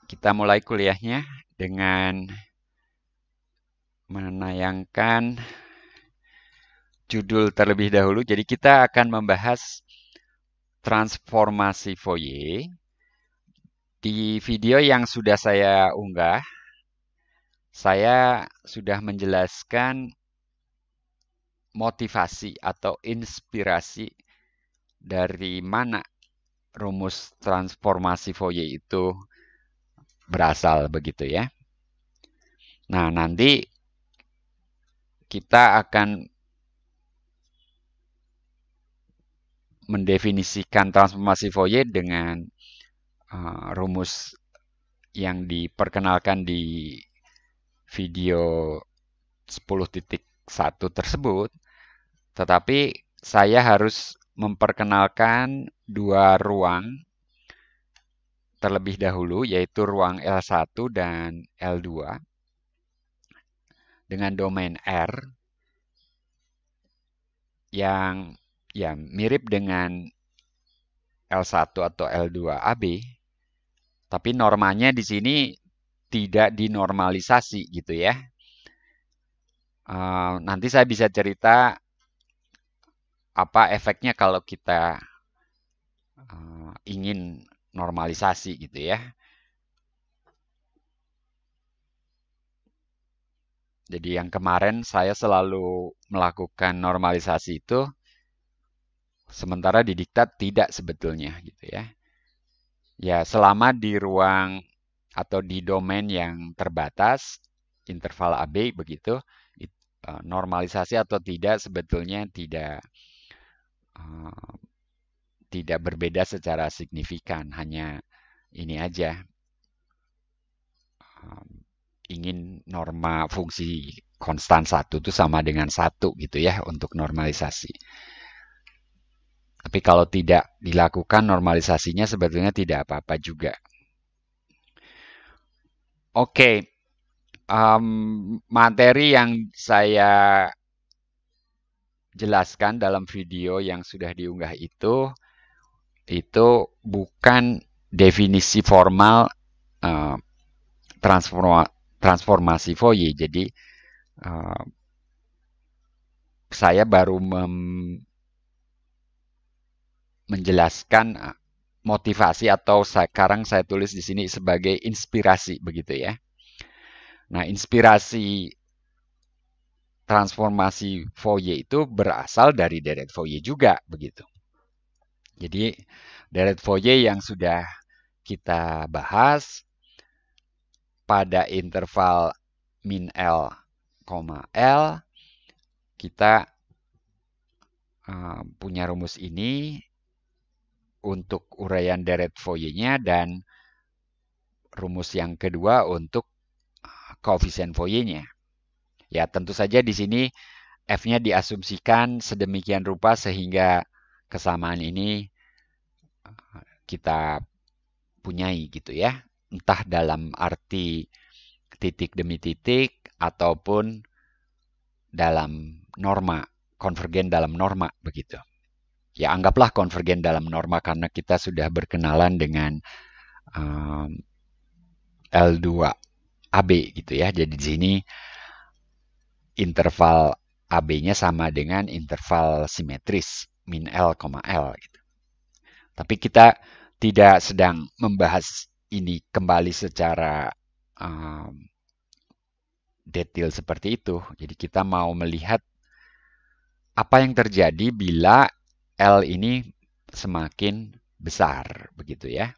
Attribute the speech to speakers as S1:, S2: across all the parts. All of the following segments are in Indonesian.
S1: Kita mulai kuliahnya dengan menayangkan judul terlebih dahulu. Jadi kita akan membahas transformasi Fourier. Di video yang sudah saya unggah, saya sudah menjelaskan motivasi atau inspirasi dari mana rumus transformasi Fourier itu berasal begitu ya. Nah, nanti kita akan mendefinisikan transformasi Fourier dengan rumus yang diperkenalkan di video 10.1 tersebut, tetapi saya harus memperkenalkan dua ruang terlebih dahulu, yaitu ruang L1 dan L2 dengan domain R yang ya mirip dengan L1 atau L2 AB, tapi normanya di sini tidak dinormalisasi gitu ya. Nanti saya bisa cerita apa efeknya kalau kita ingin normalisasi gitu ya. Jadi yang kemarin saya selalu melakukan normalisasi itu, sementara di diktat tidak sebetulnya gitu ya. Ya selama di ruang atau di domain yang terbatas, interval AB begitu, normalisasi atau tidak sebetulnya tidak berbeda secara signifikan, hanya ini aja, ingin norma fungsi konstan 1 itu sama dengan 1 gitu ya untuk normalisasi. Tapi kalau tidak dilakukan normalisasinya sebetulnya tidak apa-apa juga. Oke, materi yang saya jelaskan dalam video yang sudah diunggah itu bukan definisi formal transformasi Fourier. Jadi saya baru menjelaskan motivasi atau sekarang saya tulis di sini sebagai inspirasi begitu ya. Nah, inspirasi transformasi Fourier itu berasal dari deret Fourier juga begitu. Jadi deret Fourier yang sudah kita bahas pada interval min L, L, kita punya rumus ini untuk uraian deret Fourier-nya dan rumus yang kedua untuk koefisien Fourier-nya. Ya, tentu saja di sini F-nya diasumsikan sedemikian rupa sehingga kesamaan ini kita punyai gitu ya. Entah dalam arti titik demi titik ataupun dalam norma, konvergen dalam norma begitu. Ya anggaplah konvergen dalam norma karena kita sudah berkenalan dengan L2AB gitu ya. Jadi di sini interval AB-nya sama dengan interval simetris min L, L gitu. Tapi kita tidak sedang membahas ini kembali secara detail seperti itu. Jadi kita mau melihat apa yang terjadi bila L ini semakin besar, begitu ya.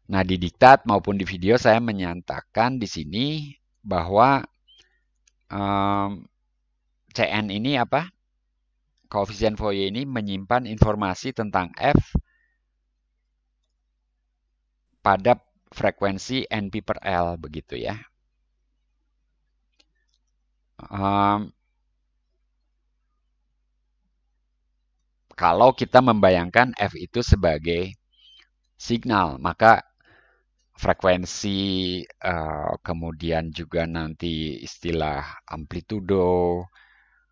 S1: Nah, di diktat maupun di video saya menyatakan di sini bahwa CN ini apa? Koefisien Fourier ini menyimpan informasi tentang F pada frekuensi NP per L, begitu ya. Kalau kita membayangkan F itu sebagai signal, maka frekuensi, kemudian juga nanti istilah amplitudo,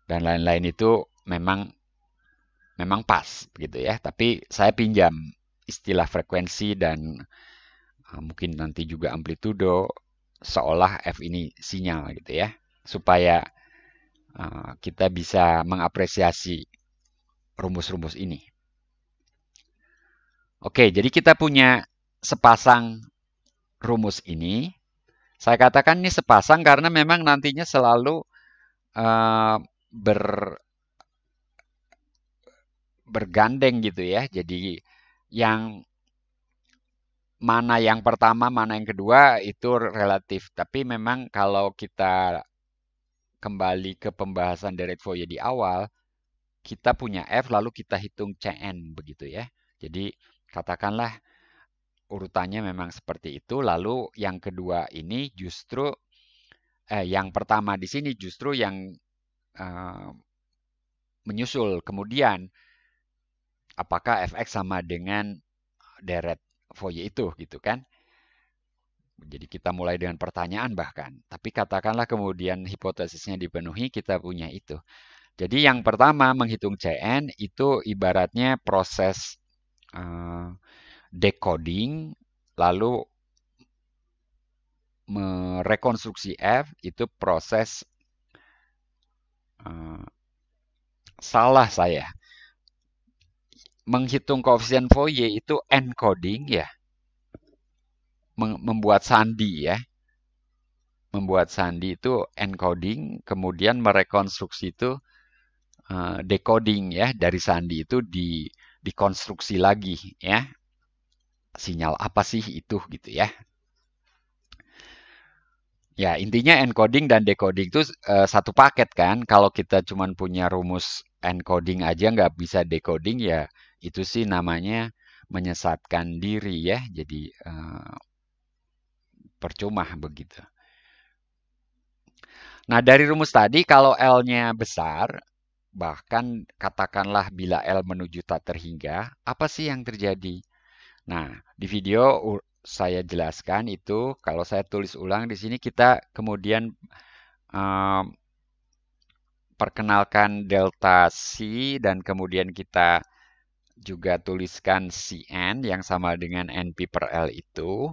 S1: dan lain-lain itu memang pas gitu ya. Tapi saya pinjam istilah frekuensi dan mungkin nanti juga amplitudo, seolah F ini sinyal gitu ya, supaya kita bisa mengapresiasi rumus-rumus ini. Oke, jadi kita punya sepasang rumus ini. Saya katakan ini sepasang karena memang nantinya selalu bergandeng gitu ya. Jadi yang mana yang pertama, mana yang kedua itu relatif. Tapi memang kalau kita kembali ke pembahasan Derek Fourier di awal, kita punya F lalu kita hitung Cn begitu ya. Jadi katakanlah urutannya memang seperti itu. Lalu yang kedua ini justru yang pertama di sini justru yang menyusul. Kemudian apakah Fx sama dengan deret Fourier itu gitu kan? Jadi kita mulai dengan pertanyaan bahkan. Tapi katakanlah kemudian hipotesisnya dipenuhi, kita punya itu. Jadi yang pertama menghitung Cn itu ibaratnya proses decoding, lalu merekonstruksi F itu proses salah saya. Menghitung koefisien Fourier itu encoding ya. Membuat sandi ya. Membuat sandi itu encoding, kemudian merekonstruksi itu decoding ya. Dari sandi itu dikonstruksi lagi ya. Sinyal apa sih itu gitu ya. Ya, intinya encoding dan decoding itu satu paket kan. Kalau kita cuma punya rumus encoding aja nggak bisa decoding ya itu sih namanya menyesatkan diri ya. Jadi percuma begitu. Nah, dari rumus tadi kalau L-nya besar, bahkan katakanlah bila L menuju tak terhingga, apa sih yang terjadi? Nah, di video saya jelaskan itu, kalau saya tulis ulang di sini kita kemudian perkenalkan delta C dan kemudian kita juga tuliskan Cn yang sama dengan NP per L itu.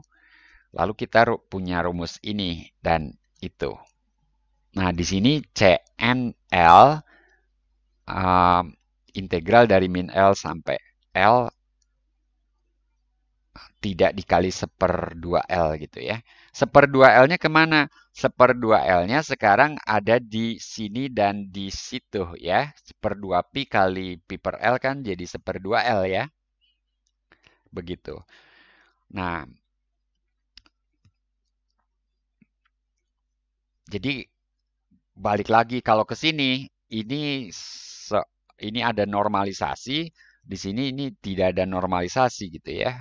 S1: Lalu kita punya rumus ini dan itu. Nah, di sini CNL integral dari min L sampai L tidak dikali 1/2L gitu ya. 1/2L-nya kemana? 1/2L-nya sekarang ada di sini dan di situ ya. 1/2pi kali pi per L kan jadi 1/2L ya. Begitu. Nah, jadi balik lagi kalau ke sini, ini ada normalisasi, di sini ini tidak ada normalisasi gitu ya.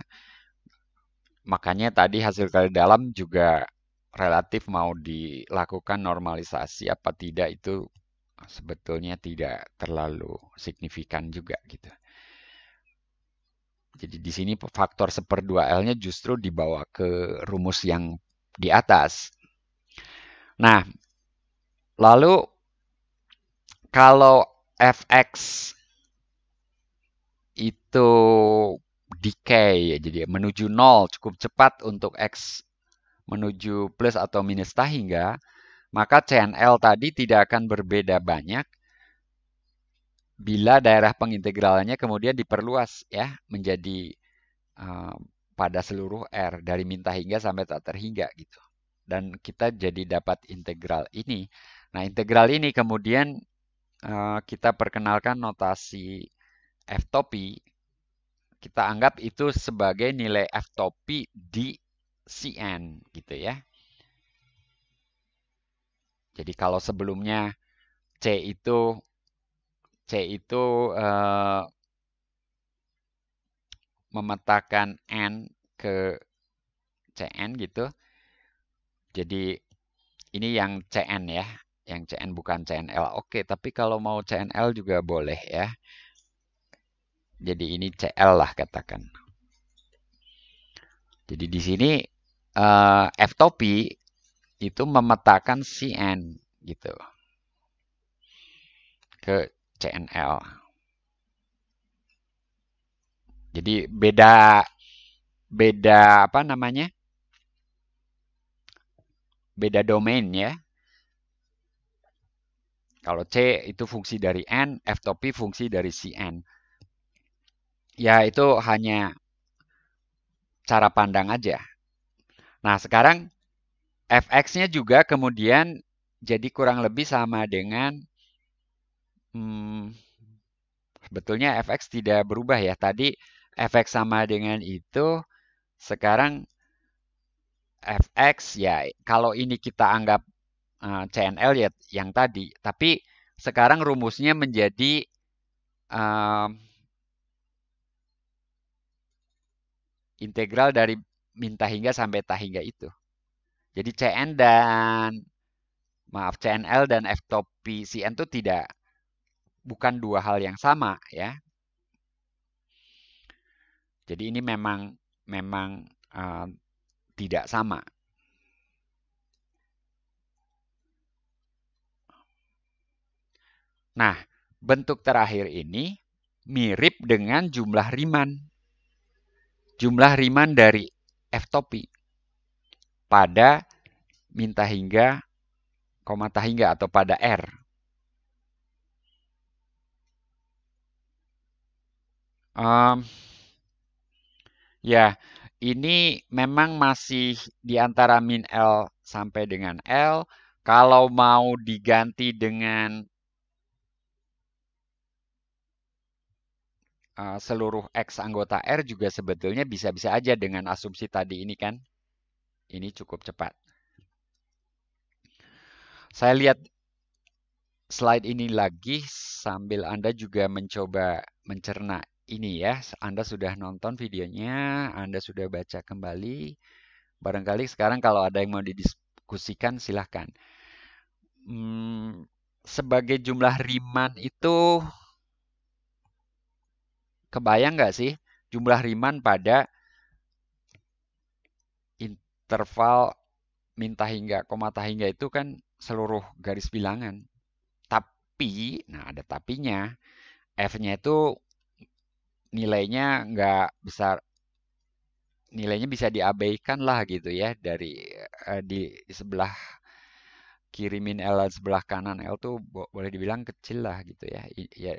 S1: Makanya tadi hasil kali dalam juga relatif mau dilakukan normalisasi apa tidak itu sebetulnya tidak terlalu signifikan juga gitu. Jadi di sini faktor 1/2L-nya justru dibawa ke rumus yang di atas. Nah, lalu kalau fx itu decay, jadi menuju 0 cukup cepat untuk x menuju plus atau minus tak hingga, maka CNL tadi tidak akan berbeda banyak bila daerah pengintegralannya kemudian diperluas ya menjadi pada seluruh R dari min tak hingga sampai tak terhingga gitu. Dan kita jadi dapat integral ini. Nah, integral ini kemudian kita perkenalkan notasi f-topi. Kita anggap itu sebagai nilai f-topi di Cn gitu ya. Jadi kalau sebelumnya C itu memetakan N ke Cn gitu. Jadi ini yang Cn ya, yang Cn bukan Cnl. Oke, tapi kalau mau Cnl juga boleh ya. Jadi ini Cl lah katakan. Jadi di sini f-topi itu memetakan Cn gitu ke Cnl. Jadi beda apa namanya? beda domain ya. Kalau C itu fungsi dari N, F top P fungsi dari si N. Ya itu hanya cara pandang aja. Nah sekarang fx-nya juga kemudian jadi kurang lebih sama dengan sebetulnya fx tidak berubah ya. Tadi fx sama dengan itu, sekarang fx ya kalau ini kita anggap CNL ya yang tadi. Tapi sekarang rumusnya menjadi integral dari min hingga sampai hingga itu. Jadi CNL dan F top P Cn itu bukan dua hal yang sama ya. Jadi ini memang tidak sama. Nah, bentuk terakhir ini mirip dengan jumlah Riemann. Jumlah Riemann dari F top P pada min hingga, koma hingga atau pada R. Ya, ini memang masih di antara min L sampai dengan L. Kalau mau diganti dengan seluruh X anggota R juga sebetulnya bisa-bisa aja dengan asumsi tadi ini kan. Ini cukup cepat. Saya lihat slide ini lagi sambil Anda juga mencoba mencerna ini ya. Anda sudah nonton videonya, Anda sudah baca kembali. Barangkali sekarang kalau ada yang mau didiskusikan silahkan. Sebagai jumlah Riemann itu kebayang nggak sih jumlah Riemann pada interval min hingga, koma hingga itu kan seluruh garis bilangan. Tapi, nah ada tapinya, F-nya itu nilainya nggak besar, nilainya bisa diabaikan lah gitu ya dari di sebelah kiri min L dan sebelah kanan L tuh boleh dibilang kecil lah gitu ya. Ya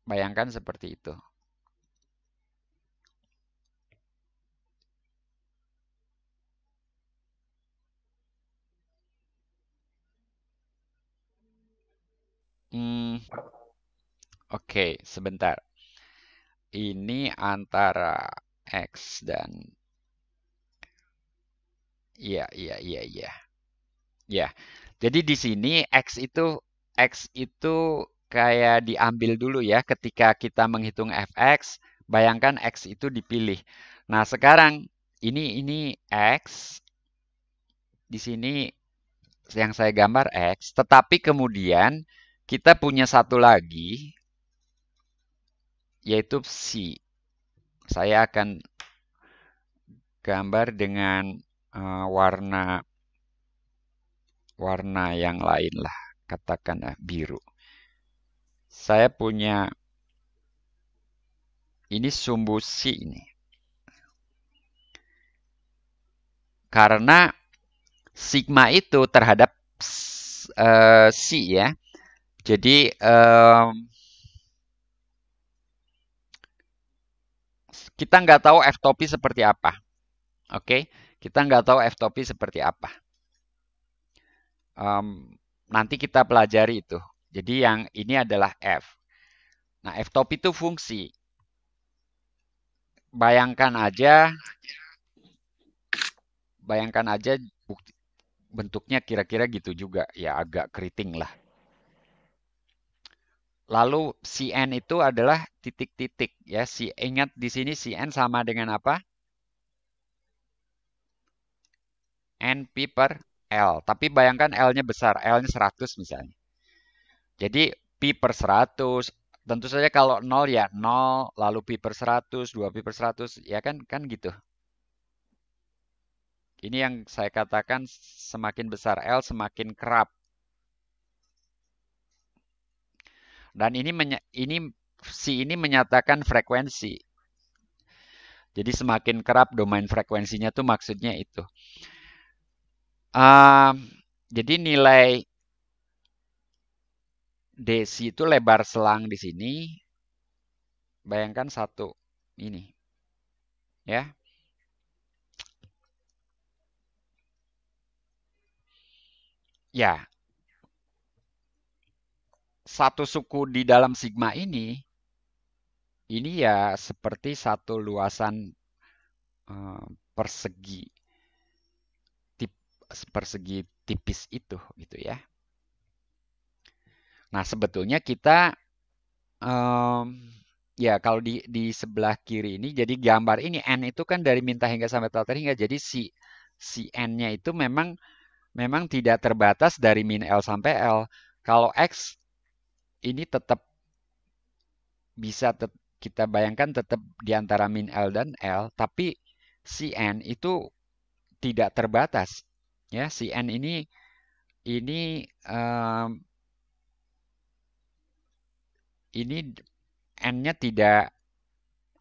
S1: bayangkan seperti itu. Oke, sebentar. Ini antara X dan iya, iya, iya, iya. Ya. Jadi di sini X itu kayak diambil dulu ya ketika kita menghitung fx, bayangkan X itu dipilih. Nah, sekarang ini X di sini yang saya gambar X, tetapi kemudian kita punya satu lagi yaitu C. Saya akan gambar dengan warna yang lain lah, katakanlah biru. Saya punya ini sumbu C ini. Karena sigma itu terhadap C ya. Jadi kita nggak tahu F topi seperti apa. Oke, kita nggak tahu F topi seperti apa. Nanti kita pelajari itu. Jadi yang ini adalah F. Nah, F topi itu fungsi. Bayangkan aja bentuknya kira-kira gitu juga. Ya agak keriting lah. Lalu Cn itu adalah titik-titik ya. Ingat di sini Cn sama dengan apa? Np per L. Tapi bayangkan L-nya besar, L-nya 100 misalnya. Jadi Pi per 100, tentu saja kalau 0 ya 0, lalu Pi per 100, 2 Pi per 100, ya kan gitu. Ini yang saya katakan semakin besar L semakin kerap. Dan ini menyatakan frekuensi. Jadi semakin kerap domain frekuensinya tuh maksudnya itu. Jadi nilai DC itu lebar selang di sini. Bayangkan satu ini, ya. Ya, satu suku di dalam sigma ini ya seperti satu luasan persegi tip, persegi tipis itu gitu ya. Nah, sebetulnya kita ya kalau di sebelah kiri ini jadi gambar ini n itu kan dari minta hingga sampai tak terhingga. Jadi si n-nya itu memang tidak terbatas dari min L sampai L. Kalau X ini tetap bisa kita bayangkan tetap di antara min L dan L, tapi si N itu tidak terbatas. Ya, si N ini N-nya tidak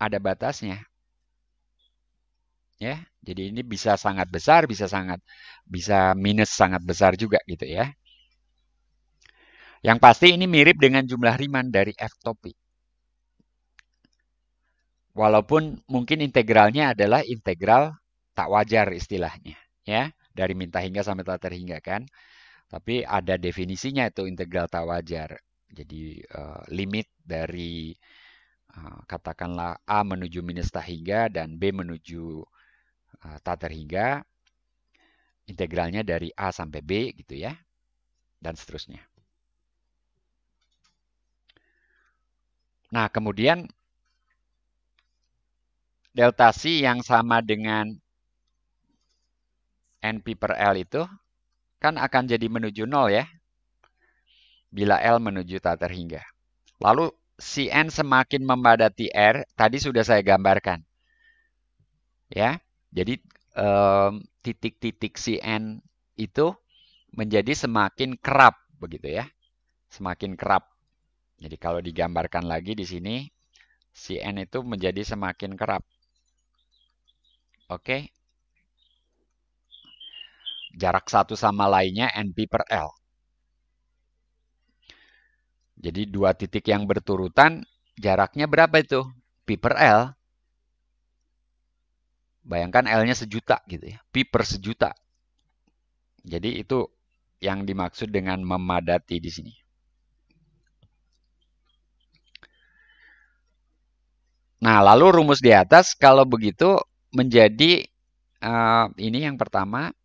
S1: ada batasnya. Ya, jadi ini bisa sangat besar, bisa minus sangat besar juga gitu ya. Yang pasti ini mirip dengan jumlah Riemann dari F topi. Walaupun mungkin integralnya adalah integral tak wajar istilahnya, ya, dari minta hingga sampai tak terhingga kan. Tapi ada definisinya itu integral tak wajar. Jadi limit dari katakanlah A menuju minus tak hingga dan B menuju tak terhingga, integralnya dari A sampai B gitu ya, dan seterusnya. Nah, kemudian delta C yang sama dengan NP per L itu kan akan jadi menuju 0 ya, bila L menuju tak terhingga. Lalu si N semakin memadati R, tadi sudah saya gambarkan. Ya, jadi titik-titik si N itu menjadi semakin kerap begitu ya, semakin kerap. Jadi kalau digambarkan lagi di sini, si N itu menjadi semakin kerap. Oke, jarak satu sama lainnya NP per L. Jadi dua titik yang berturutan, jaraknya berapa itu? Pi per L. Bayangkan L-nya sejuta gitu ya, pi per sejuta. Jadi itu yang dimaksud dengan memadati di sini. Nah, lalu rumus di atas kalau begitu menjadi ini yang pertama,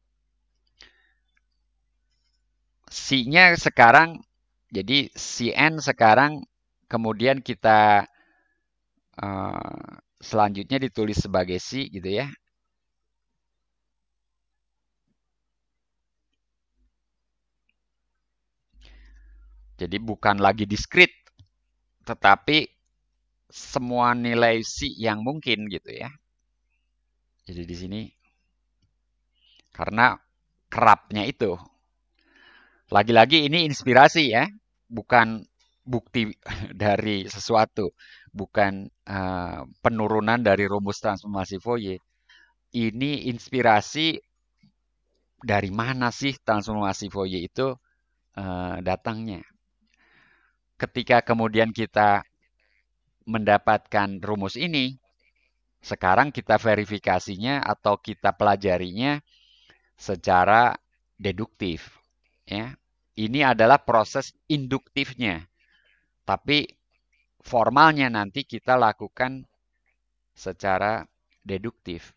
S1: C-nya sekarang, jadi Cn sekarang kemudian kita selanjutnya ditulis sebagai C gitu ya. Jadi bukan lagi diskrit, tetapi semua nilai C yang mungkin gitu ya. Jadi di sini karena kerapnya itu. Lagi-lagi ini inspirasi ya, bukan bukti dari sesuatu, bukan penurunan dari rumus transformasi Fourier. Ini inspirasi dari mana sih transformasi Fourier itu datangnya. Ketika kemudian kita mendapatkan rumus ini, sekarang kita verifikasinya atau kita pelajarinya secara deduktif. Ya, ini adalah proses induktifnya, tapi formalnya nanti kita lakukan secara deduktif.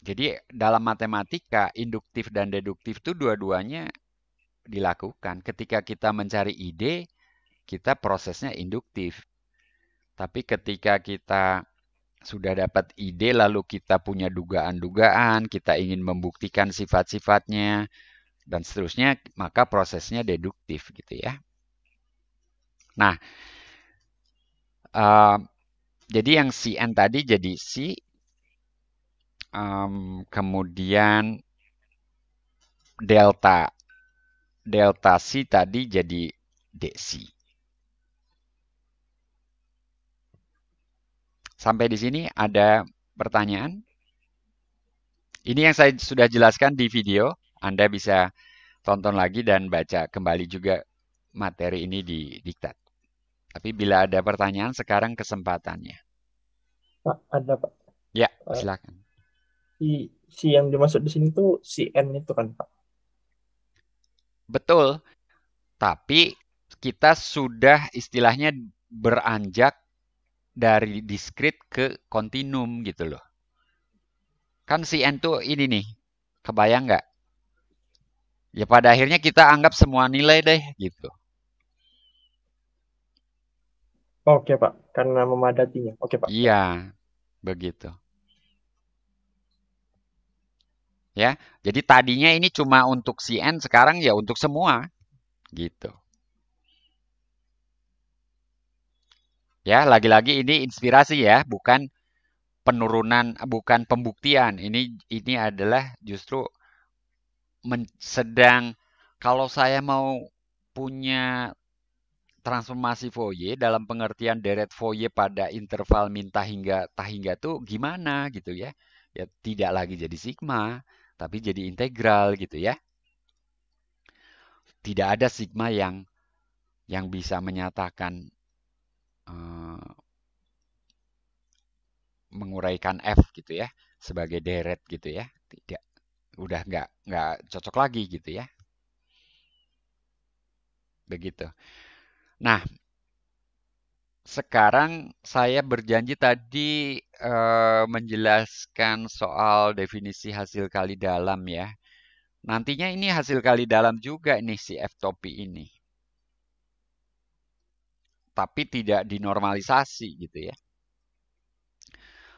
S1: Jadi dalam matematika, induktif dan deduktif itu dua-duanya dilakukan. Ketika kita mencari ide, kita prosesnya induktif. Tapi ketika kita sudah dapat ide, lalu kita punya dugaan-dugaan, kita ingin membuktikan sifat-sifatnya, dan seterusnya, maka prosesnya deduktif gitu ya. Nah, jadi yang si N tadi jadi C, kemudian delta C tadi jadi DC. Sampai di sini ada pertanyaan? Ini yang saya sudah jelaskan di video. Anda bisa tonton lagi dan baca kembali juga materi ini di diktat. Tapi bila ada pertanyaan, sekarang kesempatannya.
S2: Pak, ada Pak.
S1: Ya,
S2: Eh,
S1: silakan.
S2: si si yang dimaksud di sini tuh si N itu kan Pak.
S1: Betul, tapi kita sudah istilahnya beranjak dari diskrit ke kontinum gitu loh. Kan si N tuh ini nih, kebayang nggak? Ya pada akhirnya kita anggap semua nilai deh gitu.
S2: Oke Pak, karena memadatinya. Oke Pak.
S1: Iya, begitu. Ya, jadi tadinya ini cuma untuk si N, sekarang ya untuk semua gitu. Ya, lagi-lagi ini inspirasi ya, bukan penurunan, bukan pembuktian. Ini adalah justru sedang kalau saya mau punya transformasi Fourier dalam pengertian deret Fourier pada interval min hingga hingga tuh gimana gitu ya. Ya tidak lagi jadi sigma, tapi jadi integral gitu ya. Tidak ada sigma yang bisa menyatakan eh, menguraikan F gitu ya sebagai deret gitu ya. Tidak, udah nggak cocok lagi gitu ya. Begitu. Nah, sekarang saya berjanji tadi menjelaskan soal definisi hasil kali dalam ya. Nantinya ini hasil kali dalam juga nih si F topi ini. Tapi tidak dinormalisasi gitu ya.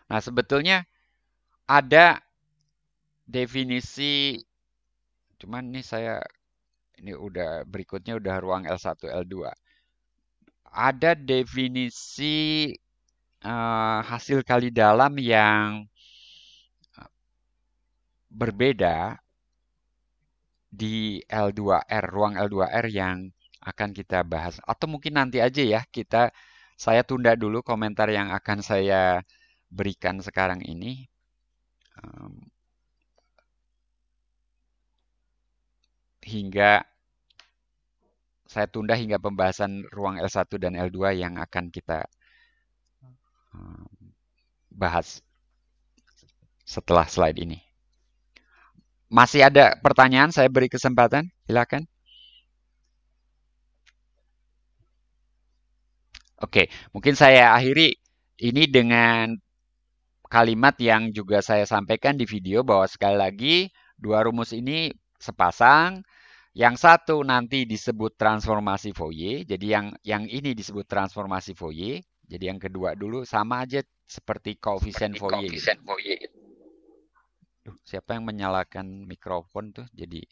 S1: Nah, sebetulnya ada definisi, cuman nih saya ini udah berikutnya udah ruang L1, L2. Ada definisi hasil kali dalam yang berbeda di L2R, ruang L2R yang akan kita bahas. Atau mungkin nanti aja ya, saya tunda dulu komentar yang akan saya berikan sekarang ini. Hingga saya tunda hingga pembahasan ruang L1 dan L2 yang akan kita bahas setelah slide ini. Masih ada pertanyaan? Saya beri kesempatan. Silakan. Oke, mungkin saya akhiri ini dengan kalimat yang juga saya sampaikan di video bahwa sekali lagi dua rumus ini sepasang. Yang satu nanti disebut transformasi Fourier. Jadi yang ini disebut transformasi Fourier. Jadi yang kedua dulu sama aja seperti koefisien Fourier gitu. Siapa yang menyalakan mikrofon tuh? Jadi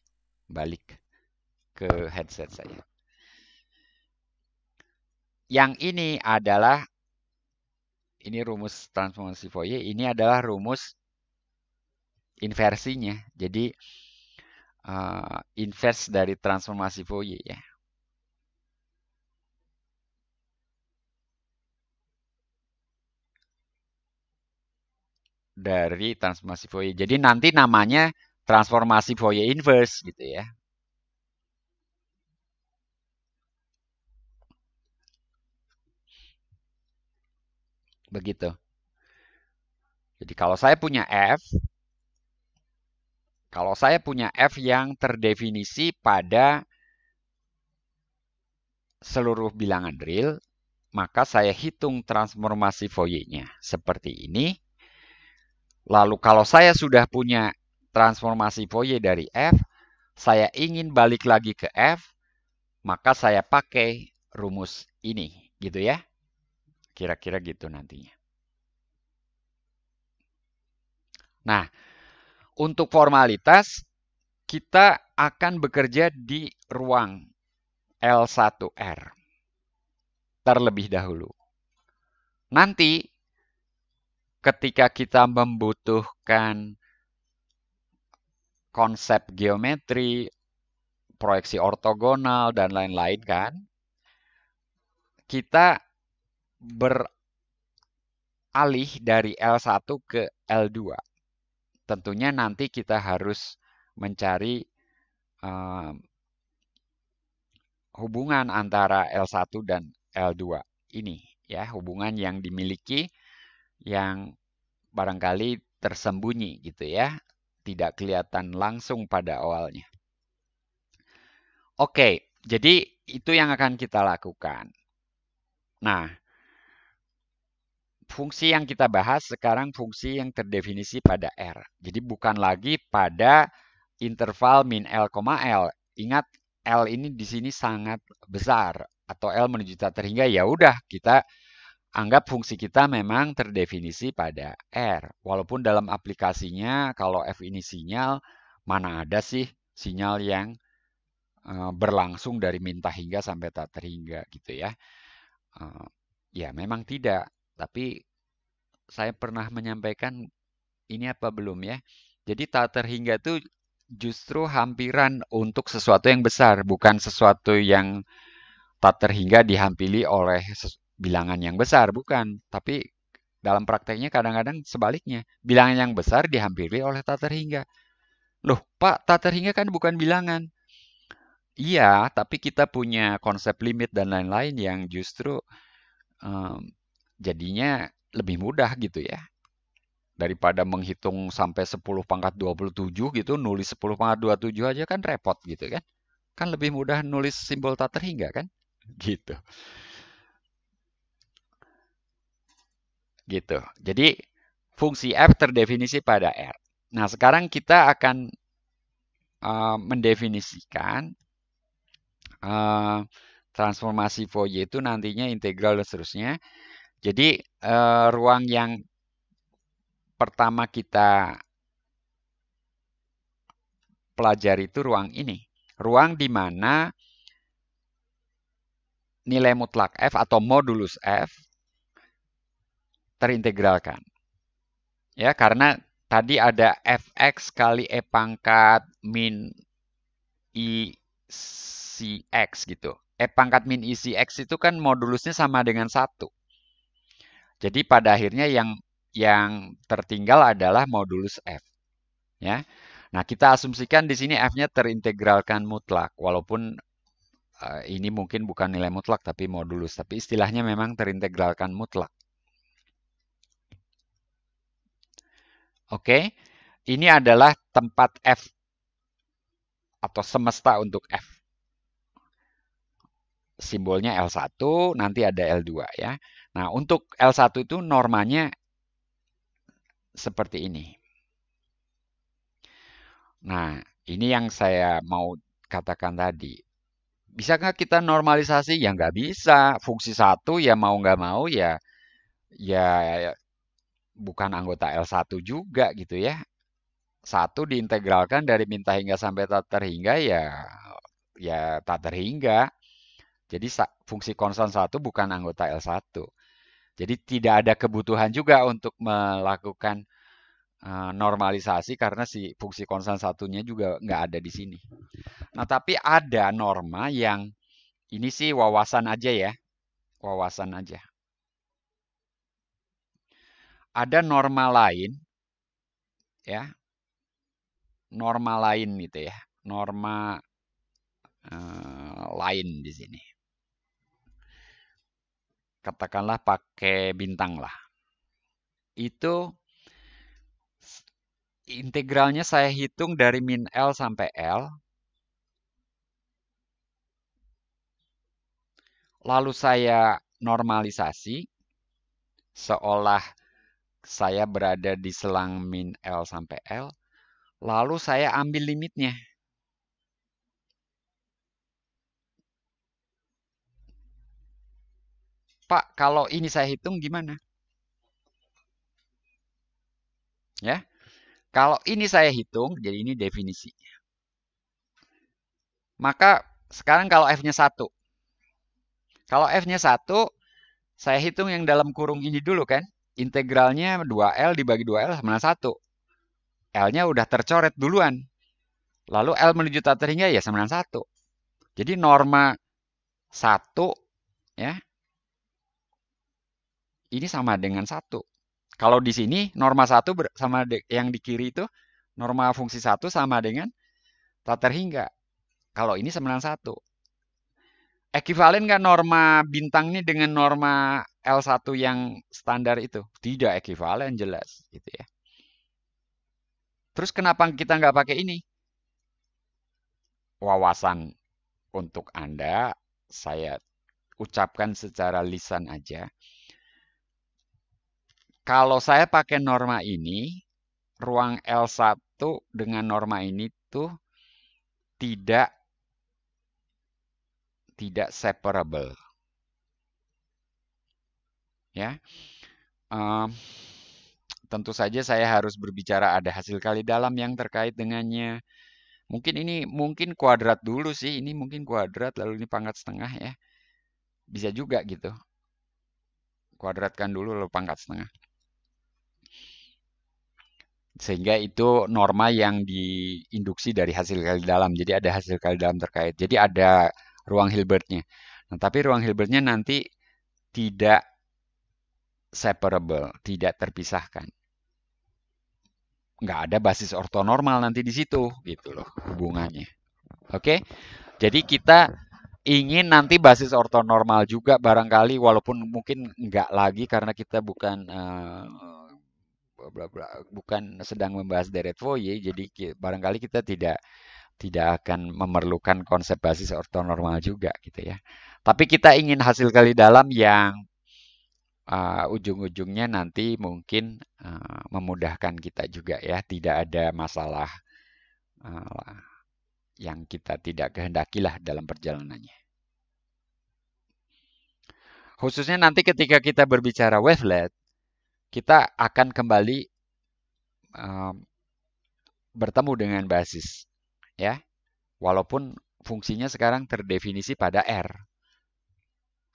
S1: balik ke headset saya. Yang ini adalah ini rumus transformasi Fourier. Ini adalah rumus inversinya. Jadi inverse dari transformasi Fourier ya. Dari transformasi Fourier. Jadi nanti namanya transformasi Fourier inverse gitu ya. Begitu. Jadi kalau saya punya F yang terdefinisi pada seluruh bilangan real, maka saya hitung transformasi Fourier-nya seperti ini. Lalu kalau saya sudah punya transformasi Fourier dari F, saya ingin balik lagi ke F, maka saya pakai rumus ini, gitu ya. Kira-kira gitu nantinya. Nah, untuk formalitas, kita akan bekerja di ruang L1R terlebih dahulu. Nanti ketika kita membutuhkan konsep geometri, proyeksi ortogonal, dan lain-lain kan, kita beralih dari L1 ke L2. tentunya nanti kita harus mencari hubungan antara L1 dan L2 ini, ya, hubungan yang dimiliki yang barangkali tersembunyi gitu ya, tidak kelihatan langsung pada awalnya. Oke, jadi itu yang akan kita lakukan. Nah, fungsi yang kita bahas sekarang fungsi yang terdefinisi pada R. Jadi bukan lagi pada interval min L, L. Ingat L ini di sini sangat besar atau L menuju tak terhingga, ya udah kita anggap fungsi kita memang terdefinisi pada R. Walaupun dalam aplikasinya kalau F ini sinyal, mana ada sih sinyal yang berlangsung dari min tak hingga sampai tak terhingga gitu ya. Ya memang tidak, tapi saya pernah menyampaikan ini apa belum ya? Jadi tak terhingga itu justru hampiran untuk sesuatu yang besar, bukan sesuatu yang tak terhingga dihampiri oleh bilangan yang besar, bukan. Tapi dalam prakteknya kadang-kadang sebaliknya, bilangan yang besar dihampiri oleh tak terhingga. Loh, Pak, tak terhingga kan bukan bilangan. Iya, tapi kita punya konsep limit dan lain-lain yang justru jadinya lebih mudah gitu ya. Daripada menghitung sampai 10 pangkat 27 gitu, nulis 10 pangkat 27 aja kan repot gitu kan. Kan lebih mudah nulis simbol tak terhingga kan? Gitu. Gitu. Jadi fungsi f terdefinisi pada R. Nah, sekarang kita akan mendefinisikan transformasi Fourier itu nantinya integral dan seterusnya. Jadi ruang yang pertama kita pelajari itu ruang ini. Ruang di mana nilai mutlak f atau modulus f terintegralkan. Ya, karena tadi ada fx kali e pangkat min i si x gitu. E pangkat min i si x itu kan modulusnya sama dengan 1. Jadi pada akhirnya yang tertinggal adalah modulus f. Ya. Nah, kita asumsikan di sini f-nya terintegralkan mutlak, walaupun ini mungkin bukan nilai mutlak tapi modulus, tapi istilahnya memang terintegralkan mutlak. Oke, ini adalah tempat f atau semesta untuk f. Simbolnya L1, nanti ada L2 ya. Nah, untuk L1 itu normanya seperti ini. Nah, ini yang saya mau katakan tadi. Bisa nggak kita normalisasi? Ya nggak bisa. Fungsi 1 ya mau nggak mau ya bukan anggota L1 juga gitu ya. 1 diintegralkan dari min tak hingga sampai tak terhingga ya tak terhingga. Jadi fungsi konstan 1 bukan anggota L1. Jadi tidak ada kebutuhan juga untuk melakukan normalisasi karena si fungsi konstan satunya juga nggak ada di sini. Nah, tapi ada norma yang ini sih wawasan aja ya. Wawasan aja. Ada norma lain ya. Norma lain gitu ya. Norma lain di sini. Katakanlah pakai bintang lah. Itu integralnya saya hitung dari min L sampai L. Lalu saya normalisasi seolah saya berada di selang min L sampai L. Lalu saya ambil limitnya. Pak, kalau ini saya hitung gimana? Ya, kalau ini saya hitung, jadi ini definisinya. Maka sekarang kalau F-nya 1. Kalau F-nya 1, saya hitung yang dalam kurung ini dulu kan. Integralnya 2L dibagi 2L sama 1. L-nya udah tercoret duluan. Lalu L menuju tak terhingga ya sama dengan 1. Jadi norma 1 ya, ini sama dengan 1. Kalau di sini norma 1 sama yang di kiri itu norma fungsi 1 sama dengan tak terhingga. Kalau ini 91. Ekivalen nggak norma bintang ini dengan norma L1 yang standar itu? Tidak ekivalen jelas gitu ya. Terus kenapa kita nggak pakai ini? Wawasan untuk Anda, saya ucapkan secara lisan aja. Kalau saya pakai norma ini, ruang L1 dengan norma ini tuh tidak separable. Ya. Tentu saja saya harus berbicara ada hasil kali dalam yang terkait dengannya. Mungkin kuadrat dulu sih, ini mungkin kuadrat lalu ini pangkat setengah ya. Bisa juga gitu. Kuadratkan dulu lalu pangkat setengah. Sehingga itu norma yang diinduksi dari hasil kali dalam. Jadi ada hasil kali dalam terkait. Jadi ada ruang Hilbertnya. Nah, tapi ruang Hilbertnya nanti tidak separable, tidak terpisahkan. Nggak ada basis ortonormal nanti di situ, gitu loh hubungannya. Oke, jadi kita ingin nanti basis ortonormal juga barangkali, walaupun mungkin nggak lagi karena kita bukan bukan sedang membahas deret Fourier, jadi barangkali kita tidak akan memerlukan konsep basis ortonormal juga gitu ya. Tapi kita ingin hasil kali dalam yang ujung-ujungnya nanti mungkin memudahkan kita juga ya, tidak ada masalah yang kita tidak kehendakilah dalam perjalanannya. Khususnya nanti ketika kita berbicara wavelet, kita akan kembali bertemu dengan basis ya, walaupun fungsinya sekarang terdefinisi pada R,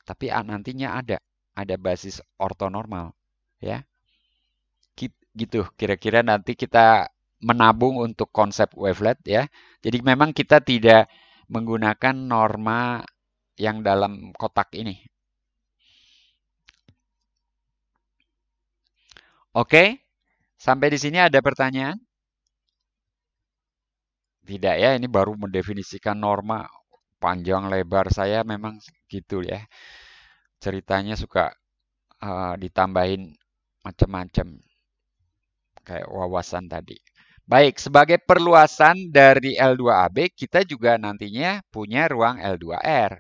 S1: tapi nantinya ada basis ortonormal ya. Gitu kira-kira nanti kita menabung untuk konsep wavelet ya. Jadi memang kita tidak menggunakan norma yang dalam kotak ini. Oke, sampai di sini ada pertanyaan? Tidak ya, ini baru mendefinisikan norma. Panjang lebar saya memang gitu ya. Ceritanya suka ditambahin macam-macam kayak wawasan tadi. Baik, sebagai perluasan dari L2AB, kita juga nantinya punya ruang L2R.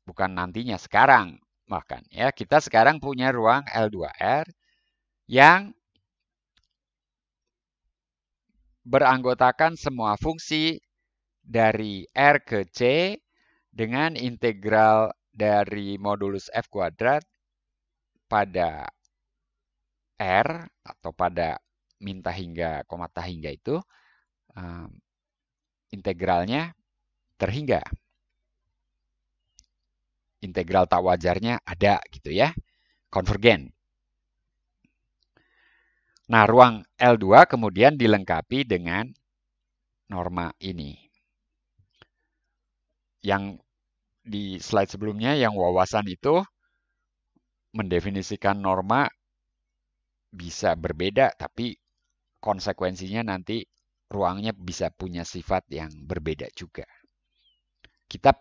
S1: Bukan nantinya, sekarang. Bahkan ya, kita sekarang punya ruang L2R yang beranggotakan semua fungsi dari R ke C dengan integral dari modulus F kuadrat pada R atau pada minta hingga komata hingga itu integralnya terhingga. Integral tak wajarnya ada gitu ya, konvergen. Nah, ruang L2 kemudian dilengkapi dengan norma ini. Yang di slide sebelumnya yang wawasan itu mendefinisikan norma bisa berbeda, tapi konsekuensinya nanti ruangnya bisa punya sifat yang berbeda juga. Kita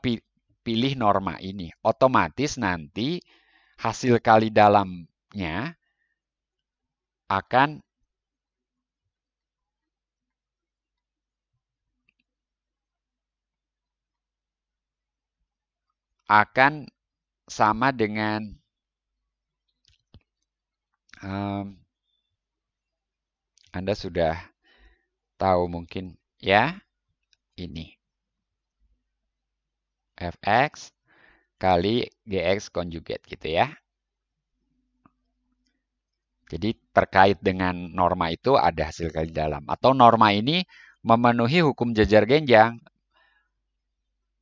S1: pilih norma ini, otomatis nanti hasil kali dalamnya akan sama dengan Anda sudah tahu mungkin ya, ini fx kali gx konjugat gitu ya. Jadi terkait dengan norma itu ada hasil kali dalam. Atau norma ini memenuhi hukum jejer genjang.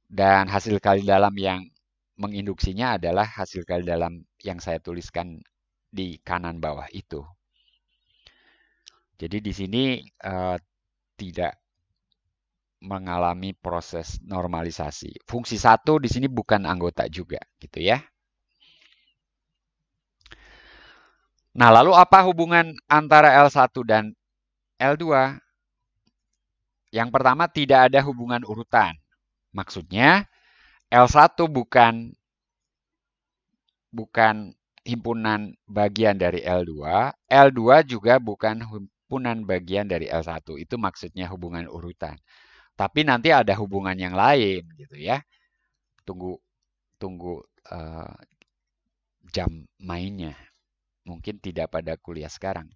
S1: Dan hasil kali dalam yang menginduksinya adalah hasil kali dalam yang saya tuliskan di kanan bawah itu. Jadi di sini tidak mengalami proses normalisasi. Fungsi 1 di sini bukan anggota juga gitu ya. Nah, lalu apa hubungan antara L1 dan L2? Yang pertama, tidak ada hubungan urutan. Maksudnya, L1 bukan himpunan bagian dari L2, L2 juga bukan himpunan bagian dari L1. Itu maksudnya hubungan urutan. Tapi nanti ada hubungan yang lain gitu ya. Tunggu jam mainnya. Mungkin tidak pada kuliah sekarang.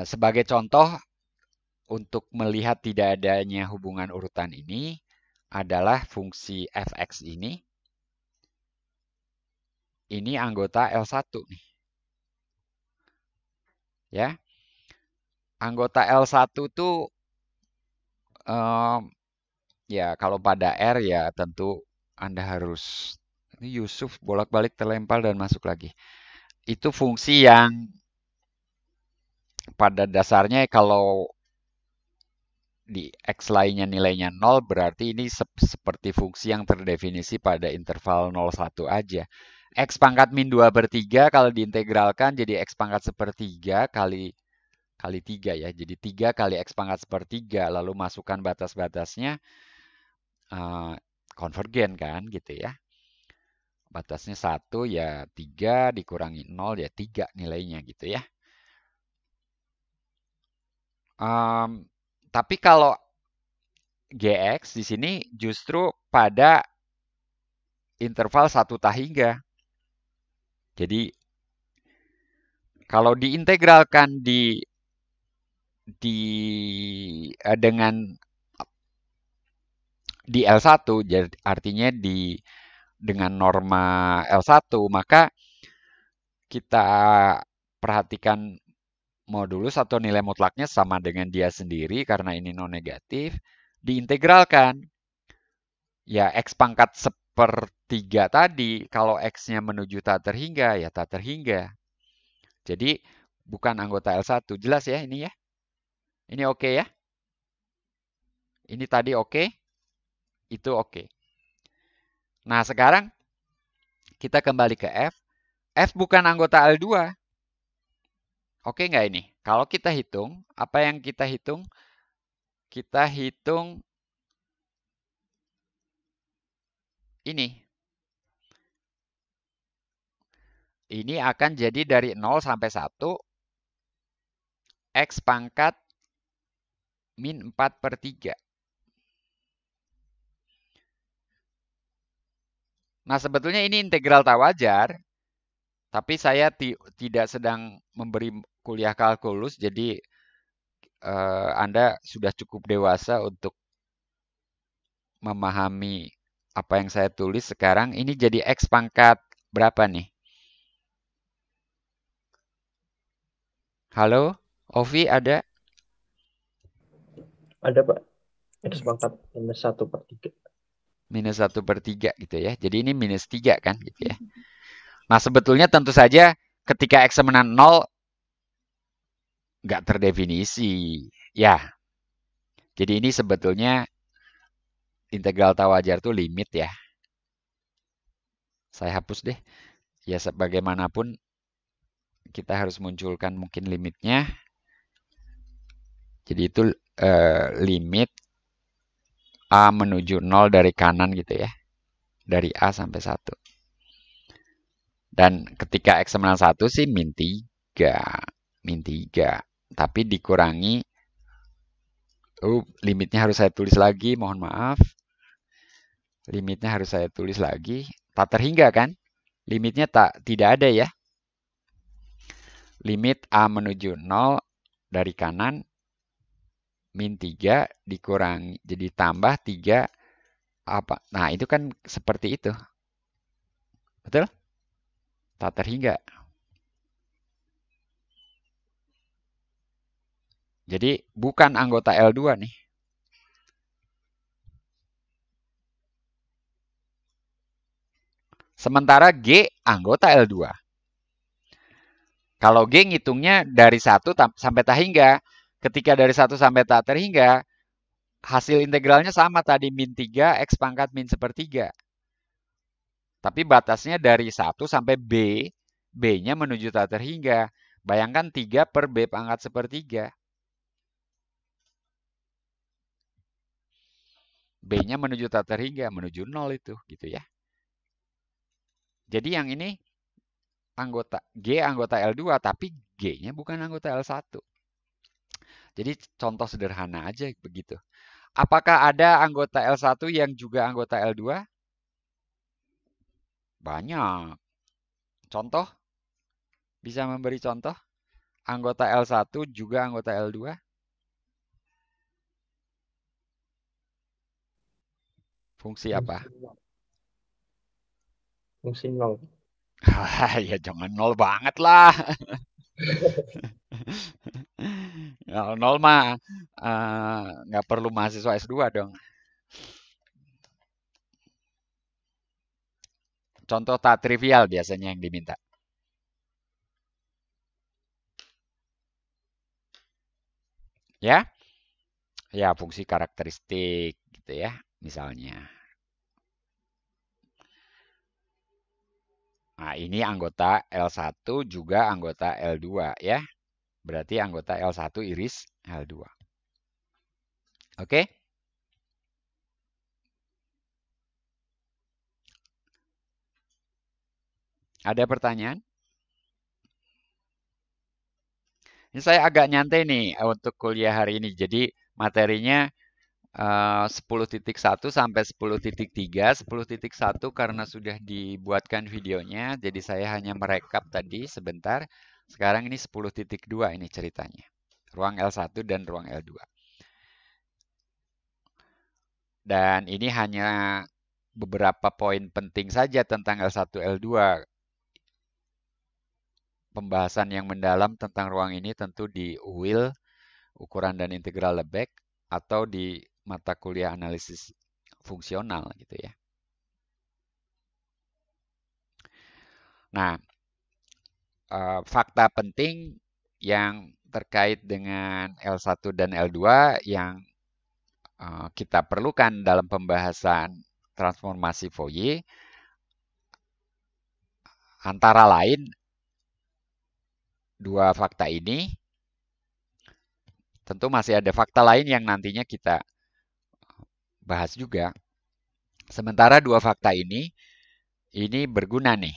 S1: Sebagai contoh, untuk melihat tidak adanya hubungan urutan ini adalah fungsi fx ini. Ini anggota L1 nih. Ya. Anggota L1 tuh ya kalau pada R ya tentu Anda harus ini Yusuf bolak-balik terlempar dan masuk lagi. Itu fungsi yang pada dasarnya kalau di X lainnya nilainya 0 berarti ini seperti fungsi yang terdefinisi pada interval 0,1 aja. X pangkat min 2/3 kalau diintegralkan jadi X pangkat sepertiga kali 3 ya. Jadi 3 kali X pangkat sepertiga lalu masukkan batas-batasnya konvergen kan gitu ya. Batasnya 1 ya 3 dikurangi 0 ya 3 nilainya gitu ya. Tapi kalau GX di sini justru pada interval 1 tahingga. Jadi kalau diintegralkan dengan di L1 jadi artinya dengan norma L1 maka kita perhatikan modulus atau nilai mutlaknya sama dengan dia sendiri karena ini non negatif diintegralkan ya X pangkat sepertiga tadi kalau X-nya menuju tak terhingga ya tak terhingga jadi bukan anggota L1 jelas ya ini ya ini oke ya ini tadi oke itu oke nah sekarang kita kembali ke F F bukan anggota L2 oke nggak ini kalau kita hitung apa yang kita hitung ini akan jadi dari 0 sampai 1 X pangkat min 4/3. Nah, sebetulnya ini integral tak wajar, tapi saya tidak sedang memberi kuliah kalkulus, jadi Anda sudah cukup dewasa untuk memahami apa yang saya tulis sekarang. Ini jadi X pangkat berapa nih? Halo, Ovi ada?
S2: Ada, Pak. X pangkat minus 1/3.
S1: Minus 1/3 gitu ya. Jadi ini minus 3 kan gitu ya. Nah, sebetulnya tentu saja ketika X sama 0 nggak terdefinisi. Ya, jadi ini sebetulnya integral tak wajar itu limit ya. Saya hapus deh. Ya, bagaimanapun kita harus munculkan mungkin limitnya. Jadi itu limit A menuju 0 dari kanan gitu ya. Dari A sampai 1. Dan ketika X sama 1 sih min 3. Min 3. Tapi dikurangi. Limitnya harus saya tulis lagi. Mohon maaf. Limitnya harus saya tulis lagi. Tak terhingga kan? Limitnya tidak ada ya. Limit A menuju 0 dari kanan min 3 dikurangi jadi tambah 3 apa. Nah, itu kan seperti itu. Betul? Tak terhingga. Jadi bukan anggota L2 nih. Sementara G anggota L2. Kalau G ngitungnya dari 1 sampai tak hingga. Ketika dari 1 sampai tak terhingga, hasil integralnya sama tadi min 3 X pangkat min sepertiga. Tapi batasnya dari 1 sampai B B-nya menuju tak terhingga. Bayangkan 3 per B pangkat sepertiga. B-nya menuju tak terhingga, menuju 0 itu, gitu ya. Jadi yang ini anggota G anggota L2, tapi G-nya bukan anggota L1. Jadi contoh sederhana aja begitu. Apakah ada anggota L1 yang juga anggota L2? Banyak. Contoh? Bisa memberi contoh? Anggota L1 juga anggota L2? Fungsi apa?
S2: Fungsi nol. Fungsi nol.
S1: Ya jangan nol banget lah. Kalau nol mah nggak perlu mahasiswa S2 dong. Contoh tak trivial biasanya yang diminta. Ya, ya fungsi karakteristik gitu ya, misalnya. Nah, ini anggota L1 juga anggota L2 ya. Berarti anggota L1 iris L2. Oke? Ada pertanyaan? Ini saya agak nyantai nih untuk kuliah hari ini. Jadi materinya 10.1 sampai 10.3. 10.1 karena sudah dibuatkan videonya, jadi saya hanya merekap tadi sebentar. Sekarang ini 10.2 ini ceritanya. Ruang L1 dan ruang L2. Dan ini hanya beberapa poin penting saja tentang L1, L2. Pembahasan yang mendalam tentang ruang ini tentu di UIL, ukuran dan integral Lebesgue, atau di mata kuliah analisis fungsional gitu ya. Nah, fakta penting yang terkait dengan L1 dan L2 yang kita perlukan dalam pembahasan transformasi Fourier antara lain dua fakta ini. Tentu masih ada fakta lain yang nantinya kita bahas juga. Sementara dua fakta ini berguna nih.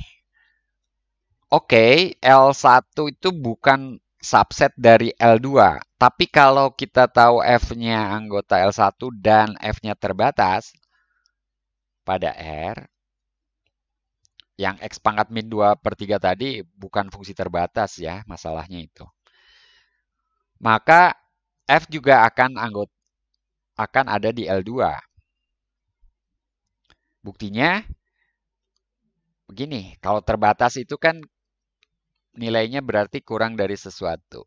S1: Oke, L1 itu bukan subset dari L2. Tapi kalau kita tahu F-nya anggota L1 dan F-nya terbatas pada R, yang X pangkat min 2 per 3 tadi bukan fungsi terbatas ya, masalahnya itu. Maka F juga akan ada di L2. Buktinya begini, kalau terbatas itu kan nilainya berarti kurang dari sesuatu.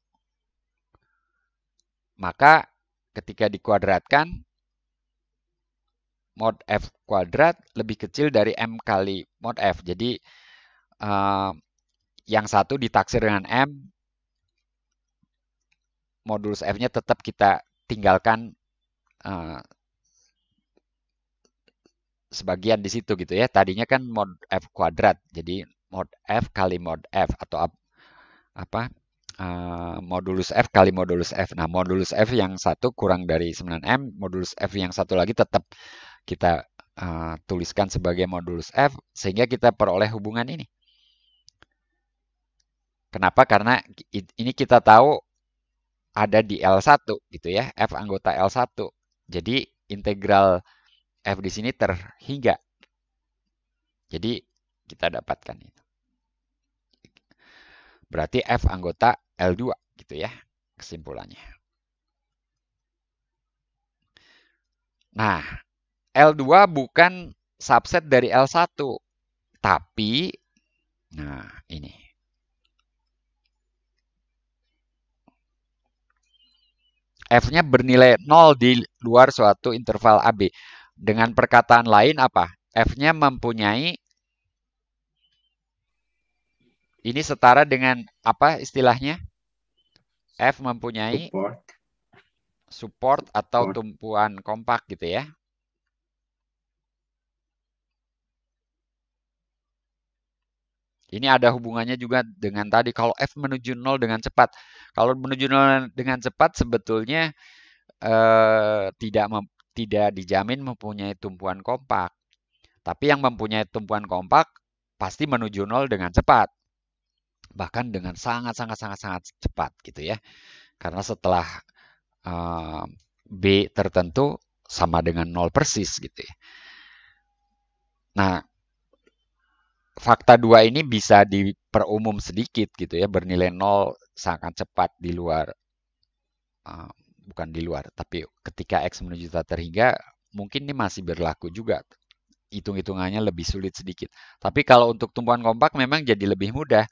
S1: Maka ketika dikuadratkan, mod F kuadrat lebih kecil dari M kali mod F. Jadi yang satu ditaksir dengan M, modulus F-nya tetap kita tinggalkan sebagian di situ gitu ya. Tadinya kan mod F kuadrat. Jadi mod F kali mod F atau apa? Modulus F kali modulus F. Nah, modulus F yang satu kurang dari 9M, modulus F yang satu lagi tetap kita tuliskan sebagai modulus F, sehingga kita peroleh hubungan ini. Kenapa? Karena ini kita tahu ada di L1 gitu ya, F anggota L1. Jadi integral F di sini terhingga. Jadi kita dapatkan itu. Berarti F anggota L2 gitu ya kesimpulannya. Nah, L2 bukan subset dari L1, tapi nah ini. F-nya bernilai 0 di luar suatu interval AB. Dengan perkataan lain apa? F-nya mempunyai ini setara dengan apa istilahnya? F mempunyai support atau tumpuan kompak gitu ya. Ini ada hubungannya juga dengan tadi kalau F menuju 0 dengan cepat. Kalau menuju 0 dengan cepat sebetulnya tidak dijamin mempunyai tumpuan kompak. Tapi yang mempunyai tumpuan kompak pasti menuju 0 dengan cepat. Bahkan dengan sangat cepat gitu ya. Karena setelah B tertentu sama dengan 0 persis gitu ya. Nah, fakta 2 ini bisa diperumum sedikit gitu ya, bernilai 0 sangat cepat di luar, bukan di luar, tapi ketika X menuju tak terhingga, mungkin ini masih berlaku juga. Hitung-hitungannya lebih sulit sedikit. Tapi kalau untuk tumpuan kompak memang jadi lebih mudah.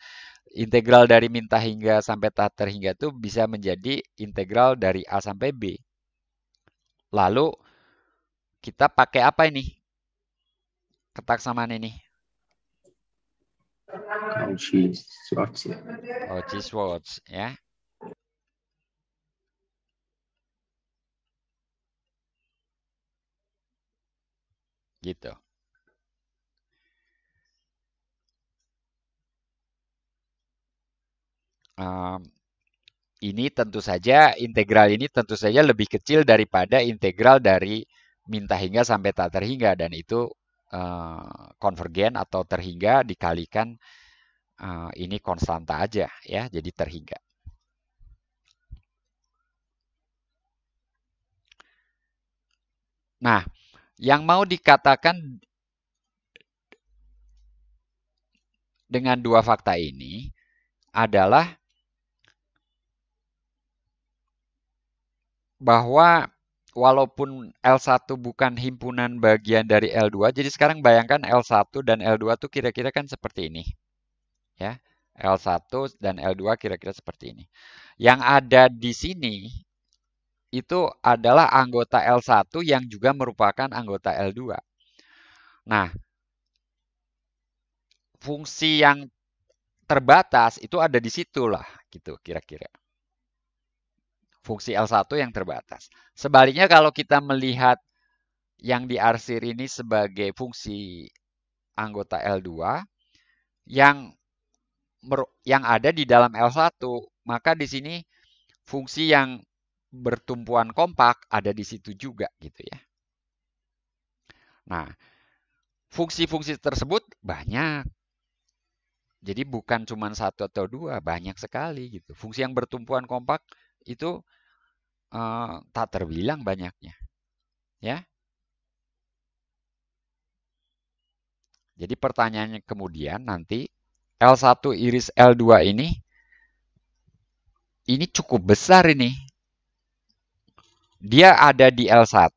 S1: Integral dari min tak hingga sampai tak terhingga itu bisa menjadi integral dari A sampai B. Lalu kita pakai apa ini? Ketaksamaan ini.
S2: Cauchy-Schwarz ya.
S1: Cauchy-Schwarz ya. Gitu. Ini tentu saja, integral ini tentu saja lebih kecil daripada integral dari min tak hingga sampai tak terhingga. Dan itu konvergen atau terhingga dikalikan ini konstanta aja ya, jadi terhingga. Nah, yang mau dikatakan dengan dua fakta ini adalah bahwa walaupun L1 bukan himpunan bagian dari L2, jadi sekarang bayangkan L1 dan L2 tuh kira-kira kan seperti ini. Ya, L1 dan L2 kira-kira seperti ini. Yang ada di sini itu adalah anggota L1 yang juga merupakan anggota L2. Nah, fungsi yang terbatas itu ada di situ lah, gitu kira-kira. Fungsi L1 yang terbatas. Sebaliknya kalau kita melihat yang diarsir ini sebagai fungsi anggota L2 yang ada di dalam L1, maka di sini fungsi yang bertumpuan kompak ada di situ juga gitu ya. Nah, fungsi-fungsi tersebut banyak. Jadi bukan cuma satu atau dua, banyak sekali gitu. Fungsi yang bertumpuan kompak itu tak terbilang banyaknya. Ya. Jadi pertanyaannya kemudian nanti L1 iris L2 ini cukup besar ini. Dia ada di L1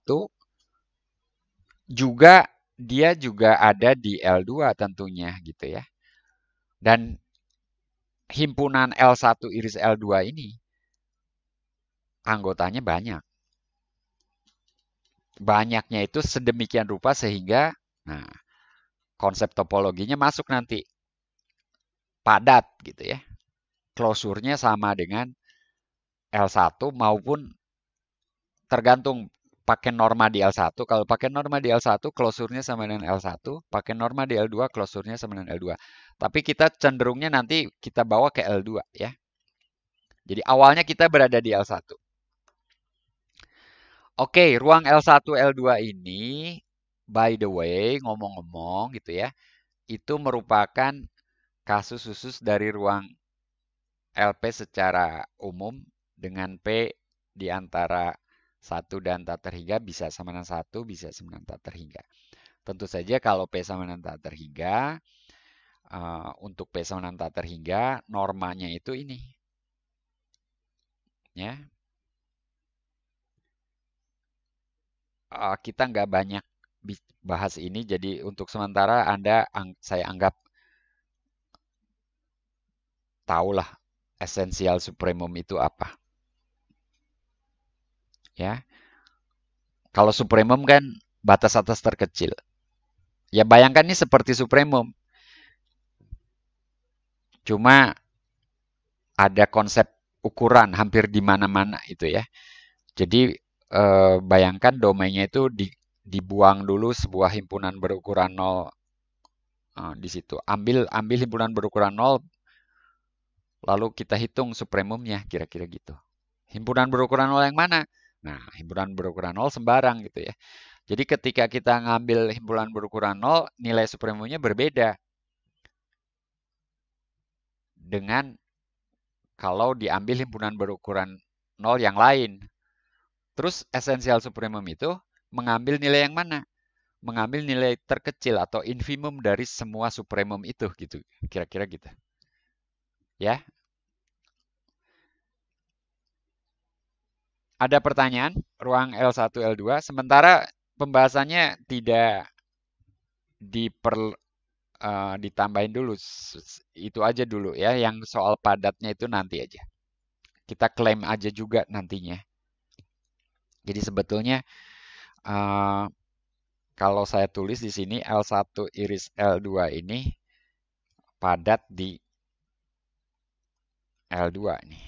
S1: juga dia juga ada di L2 tentunya gitu ya. Dan himpunan L1 iris L2 ini anggotanya banyak. Banyaknya itu sedemikian rupa sehingga nah konsep topologinya masuk nanti. Padat gitu ya. Klausurnya sama dengan L1 maupun tergantung pakai norma di L1. Kalau pakai norma di L1, klausurnya sama dengan L1. Pakai norma di L2, klausurnya sama dengan L2. Tapi kita cenderungnya nanti kita bawa ke L2 ya. Jadi awalnya kita berada di L1. Oke, ruang L1, L2 ini, by the way, ngomong-ngomong gitu ya, itu merupakan kasus khusus dari ruang LP secara umum dengan P di antara 1 dan tak terhingga bisa sama dengan 1, bisa sama dengan tak terhingga. Tentu saja kalau P sama dengan tak terhingga, untuk P sama dengan tak terhingga, normanya itu ini. Ya. Kita nggak banyak bahas ini, jadi untuk sementara saya anggap tahulah esensial supremum itu apa. Ya. Kalau supremum kan batas atas terkecil. Ya bayangkan ini seperti supremum. Cuma ada konsep ukuran hampir di mana-mana itu ya. Jadi bayangkan domainnya itu dibuang dulu sebuah himpunan berukuran 0 Di situ. Ambil himpunan berukuran 0, lalu kita hitung supremumnya, kira-kira gitu. Himpunan berukuran 0 yang mana? Nah, himpunan berukuran 0 sembarang gitu ya. Jadi ketika kita ngambil himpunan berukuran 0, nilai supremumnya berbeda dengan kalau diambil himpunan berukuran 0 yang lain. Terus esensial supremum itu mengambil nilai yang mana? Mengambil nilai terkecil atau infimum dari semua supremum itu gitu. Kira-kira gitu. Ya. Ada pertanyaan? Ruang L1 L2 sementara pembahasannya tidak ditambahin dulu. Itu aja dulu ya, yang soal padatnya itu nanti aja. Kita klaim aja juga nantinya. Jadi sebetulnya kalau saya tulis di sini L1 iris L2 ini padat di L2 nih.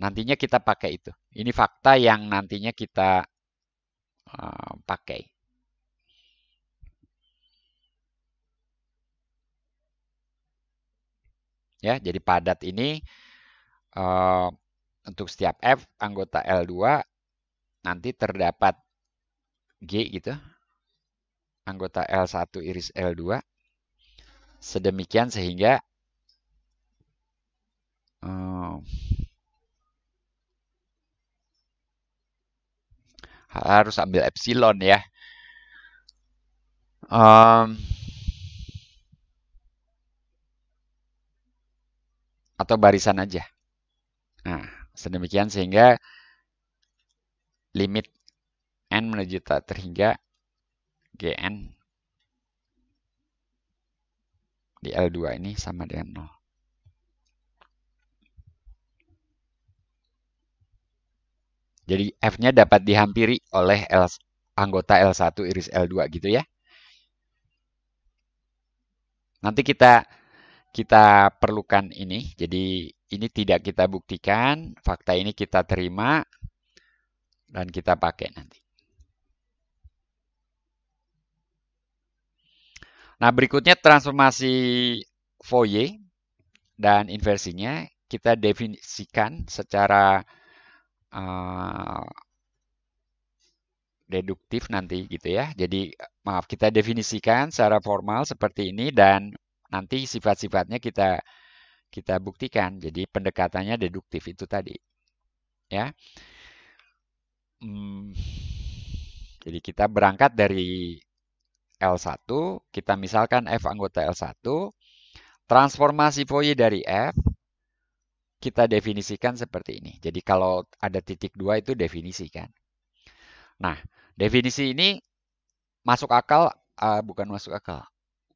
S1: Nantinya kita pakai itu. Ini fakta yang nantinya kita pakai. Ya, jadi padat ini untuk setiap F anggota L2 nanti terdapat G gitu. Anggota L1 iris L2. Sedemikian sehingga harus ambil epsilon ya. Atau barisan aja. Nah, sedemikian sehingga limit n menuju tak terhingga Gn di L2 ini sama dengan 0. Jadi F-nya dapat dihampiri oleh anggota L1 iris L2 gitu ya. Nanti kita perlukan ini. Jadi ini tidak kita buktikan, fakta ini kita terima dan kita pakai nanti. Nah, berikutnya transformasi Fourier dan inversinya kita definisikan secara deduktif nanti gitu ya. Jadi maaf, kita definisikan secara formal seperti ini dan nanti sifat-sifatnya kita buktikan. Jadi pendekatannya deduktif itu tadi. Ya. Jadi kita berangkat dari L1, kita misalkan F anggota L1, transformasi Fourier dari F, kita definisikan seperti ini. Jadi kalau ada titik 2 itu definisikan. Nah, definisi ini masuk akal, bukan masuk akal.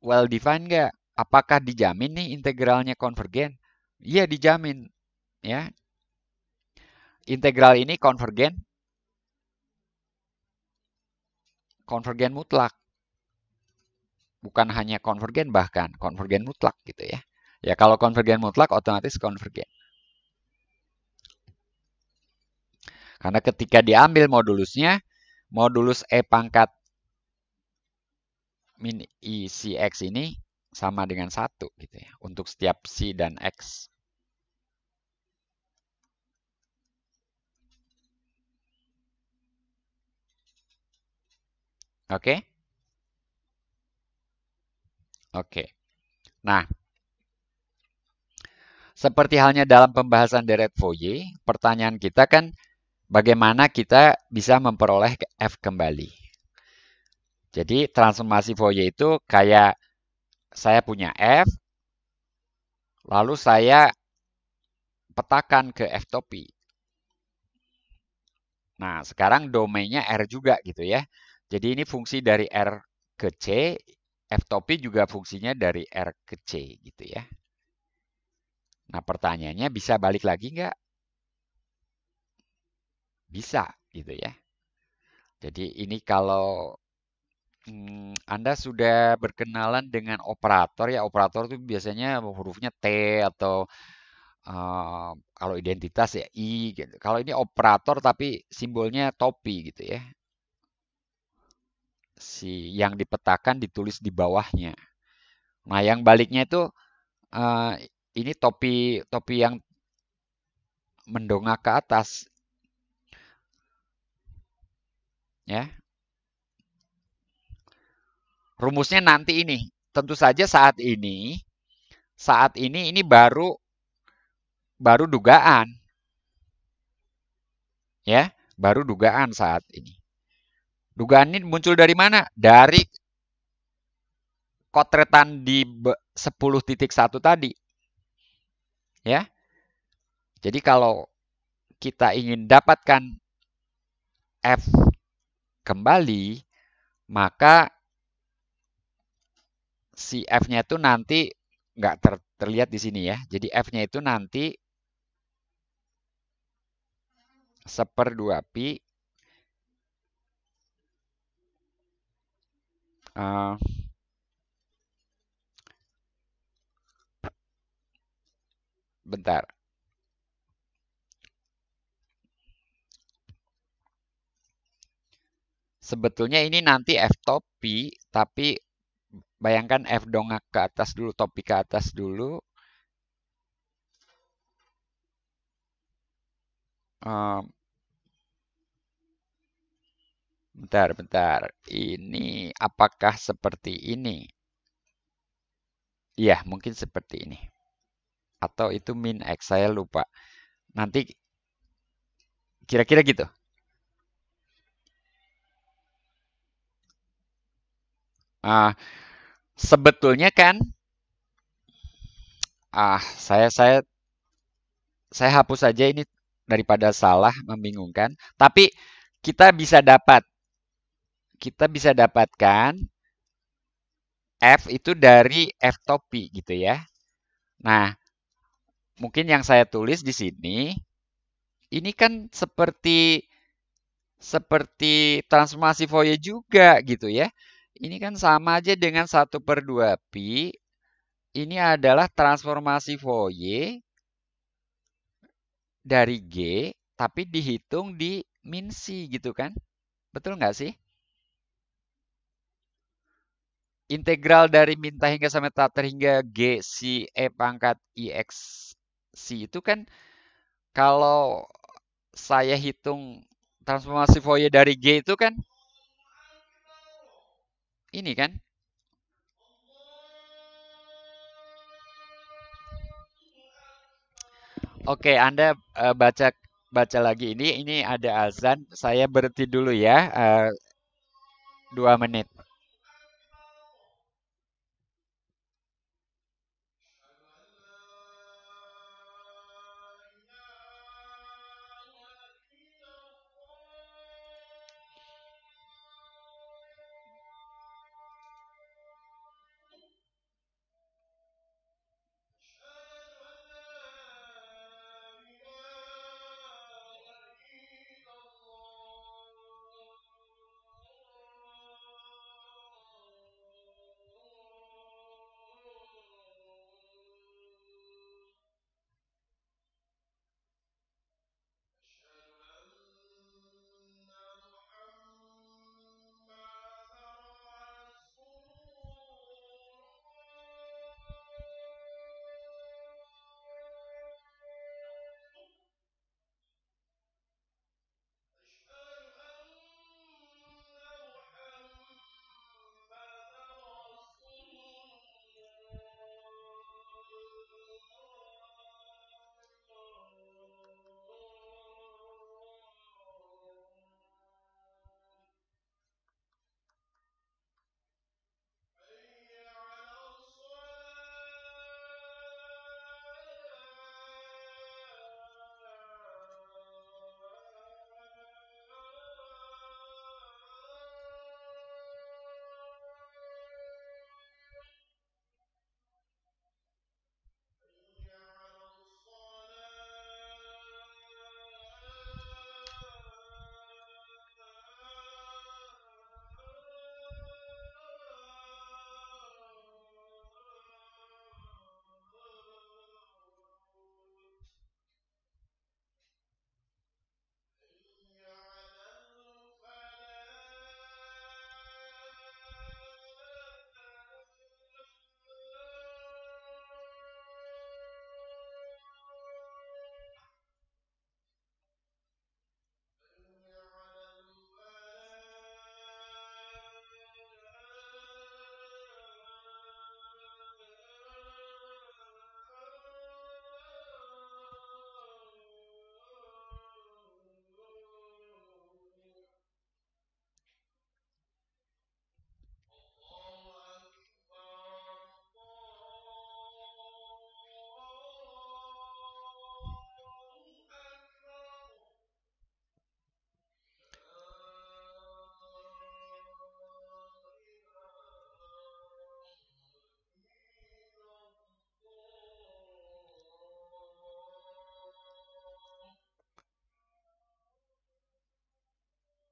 S1: Well defined nggak? Apakah dijamin nih integralnya konvergen? Iya dijamin. Ya, integral ini konvergen mutlak. Bukan hanya konvergen, bahkan konvergen mutlak gitu ya. Ya kalau konvergen mutlak otomatis konvergen. Karena ketika diambil modulusnya, modulus E pangkat min I si X ini sama dengan 1 gitu ya. Untuk setiap si dan X. Oke? Oke. Nah, seperti halnya dalam pembahasan deret Fourier, pertanyaan kita kan bagaimana kita bisa memperoleh F kembali. Jadi transformasi Fourier itu kayak saya punya F, lalu saya petakan ke F topi. Nah, sekarang domainnya R juga gitu ya. Jadi ini fungsi dari R ke C, F topi juga fungsinya dari R ke C gitu ya. Nah, pertanyaannya bisa balik lagi nggak? Bisa gitu ya. Jadi ini kalau Anda sudah berkenalan dengan operator ya, operator itu biasanya hurufnya T atau kalau identitas ya I gitu. Kalau ini operator tapi simbolnya topi gitu ya. si yang dipetakan ditulis di bawahnya. Nah, yang baliknya itu eh, ini topi topi yang mendongak ke atas, ya. Rumusnya nanti ini. Tentu saja saat ini ini baru baru dugaan, ya. Baru dugaan saat ini. Dugaan ini muncul dari mana? Dari kotretan di 10.1 tadi, ya. Jadi kalau kita ingin dapatkan F kembali, maka si F-nya itu nanti nggak terlihat di sini ya. Jadi F-nya itu nanti 1/2 pi uh, bentar. Sebetulnya ini nanti F topi, tapi bayangkan F dongak ke atas dulu, topi ke atas dulu. Um, bentar. Ini apakah seperti ini? Iya, mungkin seperti ini. Atau itu min X, saya lupa. Nanti kira-kira gitu. Ah, sebetulnya kan, saya hapus saja ini daripada salah membingungkan. Tapi kita bisa dapat, kita bisa dapatkan F itu dari F topi gitu ya. Nah, mungkin yang saya tulis di sini, ini kan seperti seperti transformasi Fourier juga gitu ya. Ini kan sama aja dengan 1/2 pi. Ini adalah transformasi Fourier dari G, tapi dihitung di min C gitu kan. Betul nggak sih? Integral dari min ta hingga sampai ta terhingga G C E pangkat IX C itu kan kalau saya hitung transformasi Fourier dari G itu kan ini kan. Oke, Anda baca baca lagi ini. Ini ada azan. Saya berhenti dulu ya. 2 menit.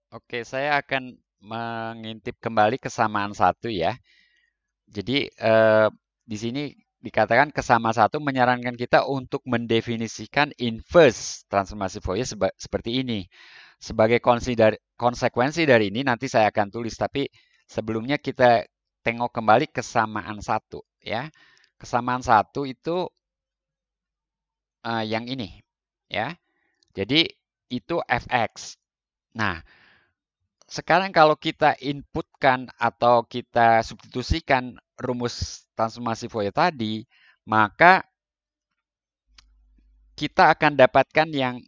S1: Oke, saya akan mengintip kembali kesamaan satu ya. Jadi di sini dikatakan kesamaan satu menyarankan kita untuk mendefinisikan inverse transformasi Fourier seperti ini. Sebagai konsekuensi dari ini nanti saya akan tulis, tapi sebelumnya kita tengok kembali kesamaan satu ya. Kesamaan satu itu yang ini ya. Jadi itu fx. Nah, sekarang kalau kita inputkan atau kita substitusikan rumus transformasi Fourier tadi, maka kita akan dapatkan yang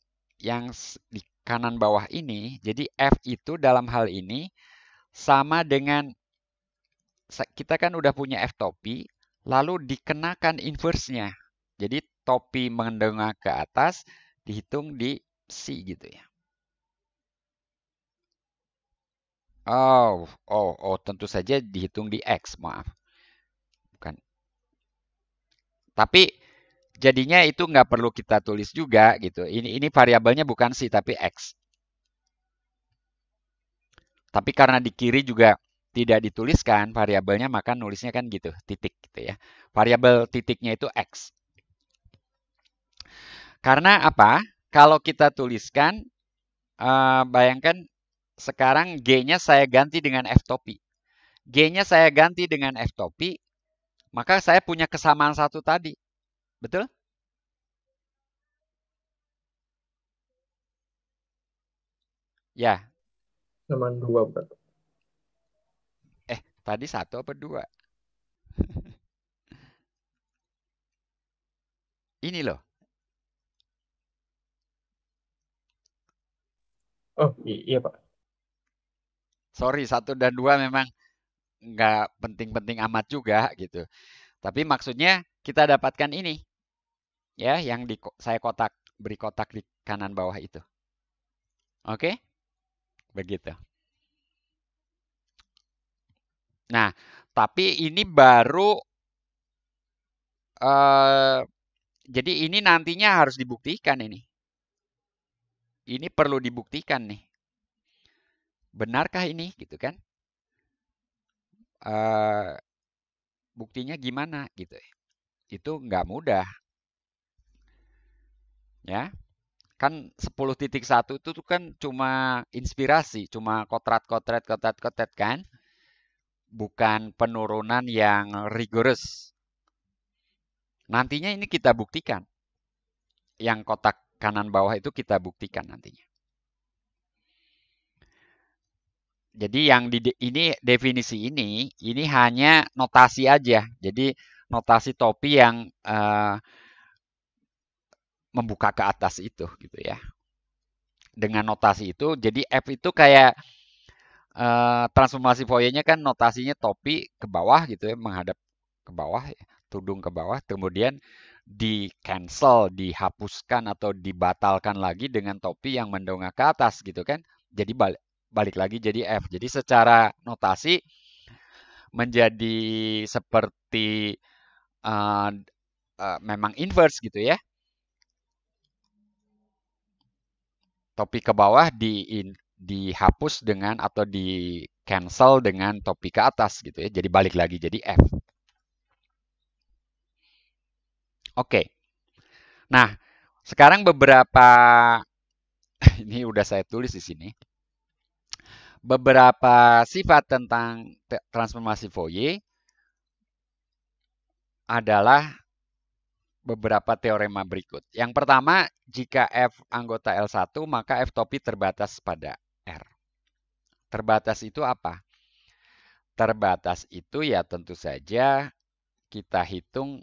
S1: di kanan bawah ini. Jadi F itu dalam hal ini sama dengan kita kan udah punya F topi, lalu dikenakan inverse-nya. Jadi topi mendengah ke atas dihitung di C gitu ya. Oh, tentu saja dihitung di X, maaf. Bukan. Tapi jadinya itu nggak perlu kita tulis juga gitu. Ini variabelnya bukan C tapi X. Tapi karena di kiri juga tidak dituliskan variabelnya, maka nulisnya kan gitu, titik gitu ya. Variabel titiknya itu X. Karena apa? Kalau kita tuliskan, bayangkan sekarang G-nya saya ganti dengan F topi. G-nya saya ganti dengan F topi, maka saya punya kesamaan satu tadi. Betul? Ya.
S2: Kesamaan dua berarti.
S1: Tadi satu apa dua? Ini loh.
S2: Oh iya Pak.
S1: Sorry, satu dan dua memang nggak penting-penting amat juga gitu. Tapi maksudnya kita dapatkan ini ya, yang saya beri kotak di kanan bawah itu. Oke? Begitu. Nah, tapi ini baru jadi ini nantinya harus dibuktikan ini. Ini perlu dibuktikan nih. Benarkah ini gitu kan? Buktinya gimana gitu. Itu nggak mudah ya. Kan 10.1 itu tuh kan cuma inspirasi, cuma kotret kan, bukan penurunan yang rigorous. Nantinya ini kita buktikan. Yang kotak kanan bawah itu kita buktikan nantinya. Jadi yang ini definisi ini hanya notasi aja. Jadi notasi topi yang membuka ke atas itu gitu ya. Dengan notasi itu, jadi F itu kayak transformasi Fourier-nya kan notasinya topi ke bawah gitu ya, menghadap ke bawah, tudung ke bawah, kemudian di cancel, dihapuskan atau dibatalkan lagi dengan topi yang mendongak ke atas gitu kan. Jadi balik lagi jadi F. Jadi secara notasi menjadi seperti uh, memang inverse gitu ya. Topi ke bawah dihapus dengan atau di cancel dengan topi ke atas gitu ya. Jadi balik lagi jadi F. Oke. Nah, sekarang beberapa ini udah saya tulis di sini. Beberapa sifat tentang transformasi Fourier adalah beberapa teorema berikut. Yang pertama, jika F anggota L1, maka F topi terbatas pada R. Terbatas itu apa? Terbatas itu ya tentu saja kita hitung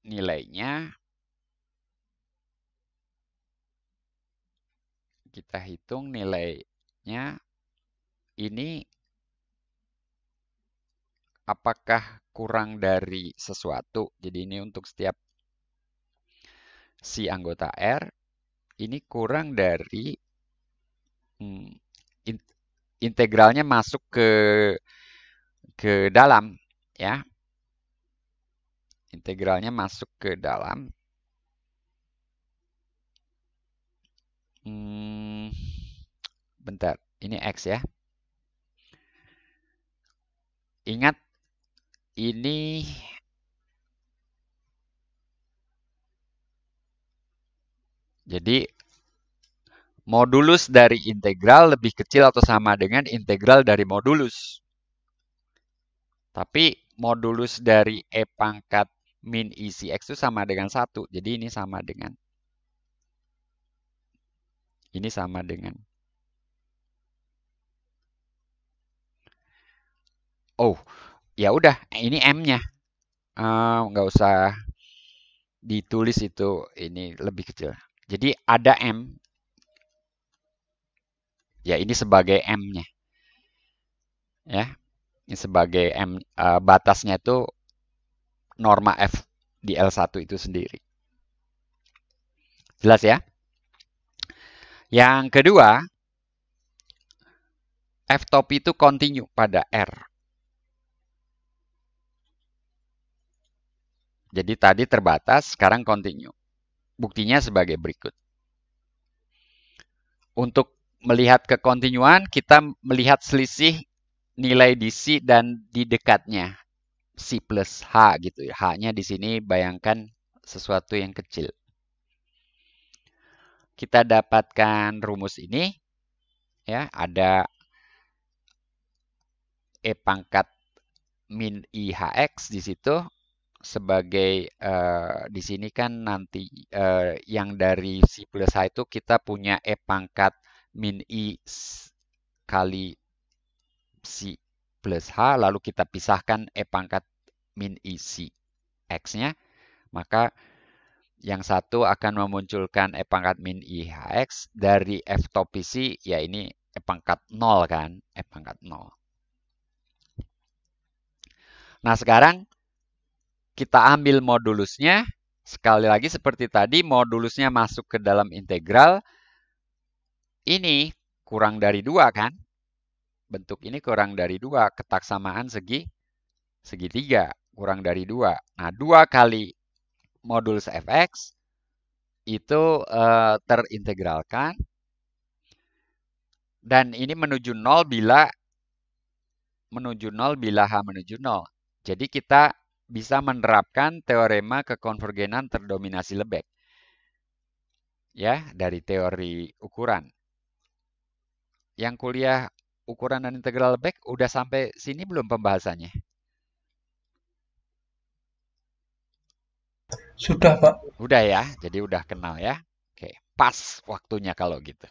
S1: nilainya. Kita hitung nilainya ini apakah kurang dari sesuatu. Jadi ini untuk setiap si anggota R, ini kurang dari integralnya masuk ke dalam ya. Integralnya masuk ke dalam. Bentar. Ini X ya. Ingat, ini jadi modulus dari integral lebih kecil atau sama dengan integral dari modulus. Tapi modulus dari E pangkat min isi X itu sama dengan 1. Jadi ini sama dengan. Ini sama dengan. Oh, ya udah. Ini M-nya. Nggak usah ditulis itu. Ini lebih kecil. Jadi ada M. Ya, ini sebagai M-nya. Ya, ini sebagai M, batasnya itu norma F di L1 itu sendiri. Jelas ya? Yang kedua, F top itu continue pada R. Jadi tadi terbatas, sekarang continue. Buktinya sebagai berikut. Untuk melihat kekontinuan, kita melihat selisih nilai di C dan di dekatnya. C plus H gitu ya. H-nya di sini bayangkan sesuatu yang kecil. Kita dapatkan rumus ini. Ya, ada E pangkat min IHX di situ sebagai di sini kan nanti yang dari C plus H itu kita punya E pangkat min I kali C plus H, lalu kita pisahkan E pangkat min I C X-nya, maka yang satu akan memunculkan E pangkat min I HX dari F top C, ya ini E pangkat 0 kan, E pangkat 0. Nah sekarang kita ambil modulusnya, sekali lagi seperti tadi, modulusnya masuk ke dalam integral, ini kurang dari 2 kan? Bentuk ini kurang dari 2, ketaksamaan segitiga, kurang dari 2. Nah, 2 kali modulus fx itu terintegralkan, dan ini menuju 0 bila H menuju 0. Jadi kita bisa menerapkan teorema kekonvergenan terdominasi Lebesgue. Ya, dari teori ukuran. Yang kuliah ukuran dan integral Lebesgue udah sampai sini belum pembahasannya?
S2: Sudah, Pak.
S1: Udah ya, jadi udah kenal ya. Oke, pas waktunya kalau gitu.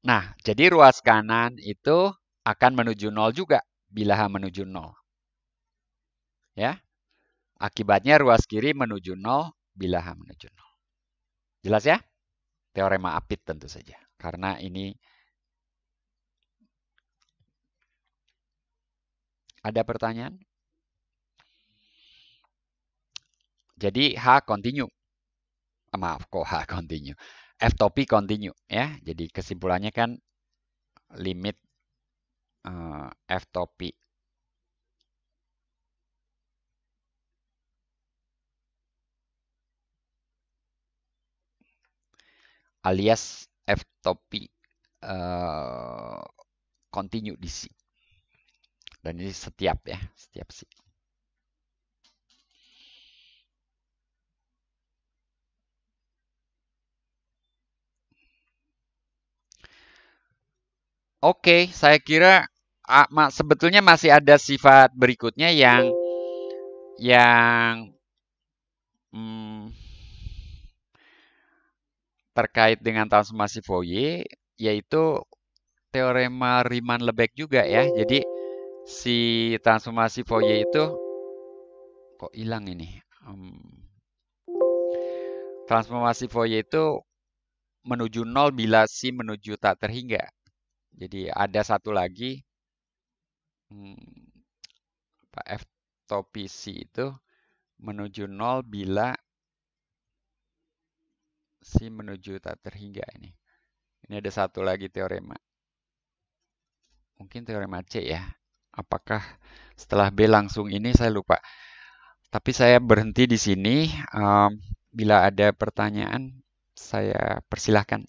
S1: Nah, jadi ruas kanan itu akan menuju 0 juga bila H menuju 0. Ya. Akibatnya ruas kiri menuju 0 bila H menuju 0. Jelas ya? Teorema Apit tentu saja. Karena ini ada pertanyaan? Jadi H continue. Maaf, kok H continue. F topi continue ya. Jadi kesimpulannya kan limit F topi alias F topi continue di C. Dan ini setiap ya, setiap C. Oke, saya kira sebetulnya masih ada sifat berikutnya yang terkait dengan transformasi Fourier, yaitu teorema Riemann-Lebesgue juga ya. Jadi si transformasi Fourier itu kok hilang ini? Transformasi Fourier itu menuju 0 bila C menuju tak terhingga. Jadi ada satu lagi F topi C itu menuju 0 bila C menuju tak terhingga ini. Ini ada satu lagi teorema. Mungkin teorema C ya. Apakah setelah B langsung ini saya lupa. Tapi saya berhenti di sini. Bila ada pertanyaan, saya persilahkan.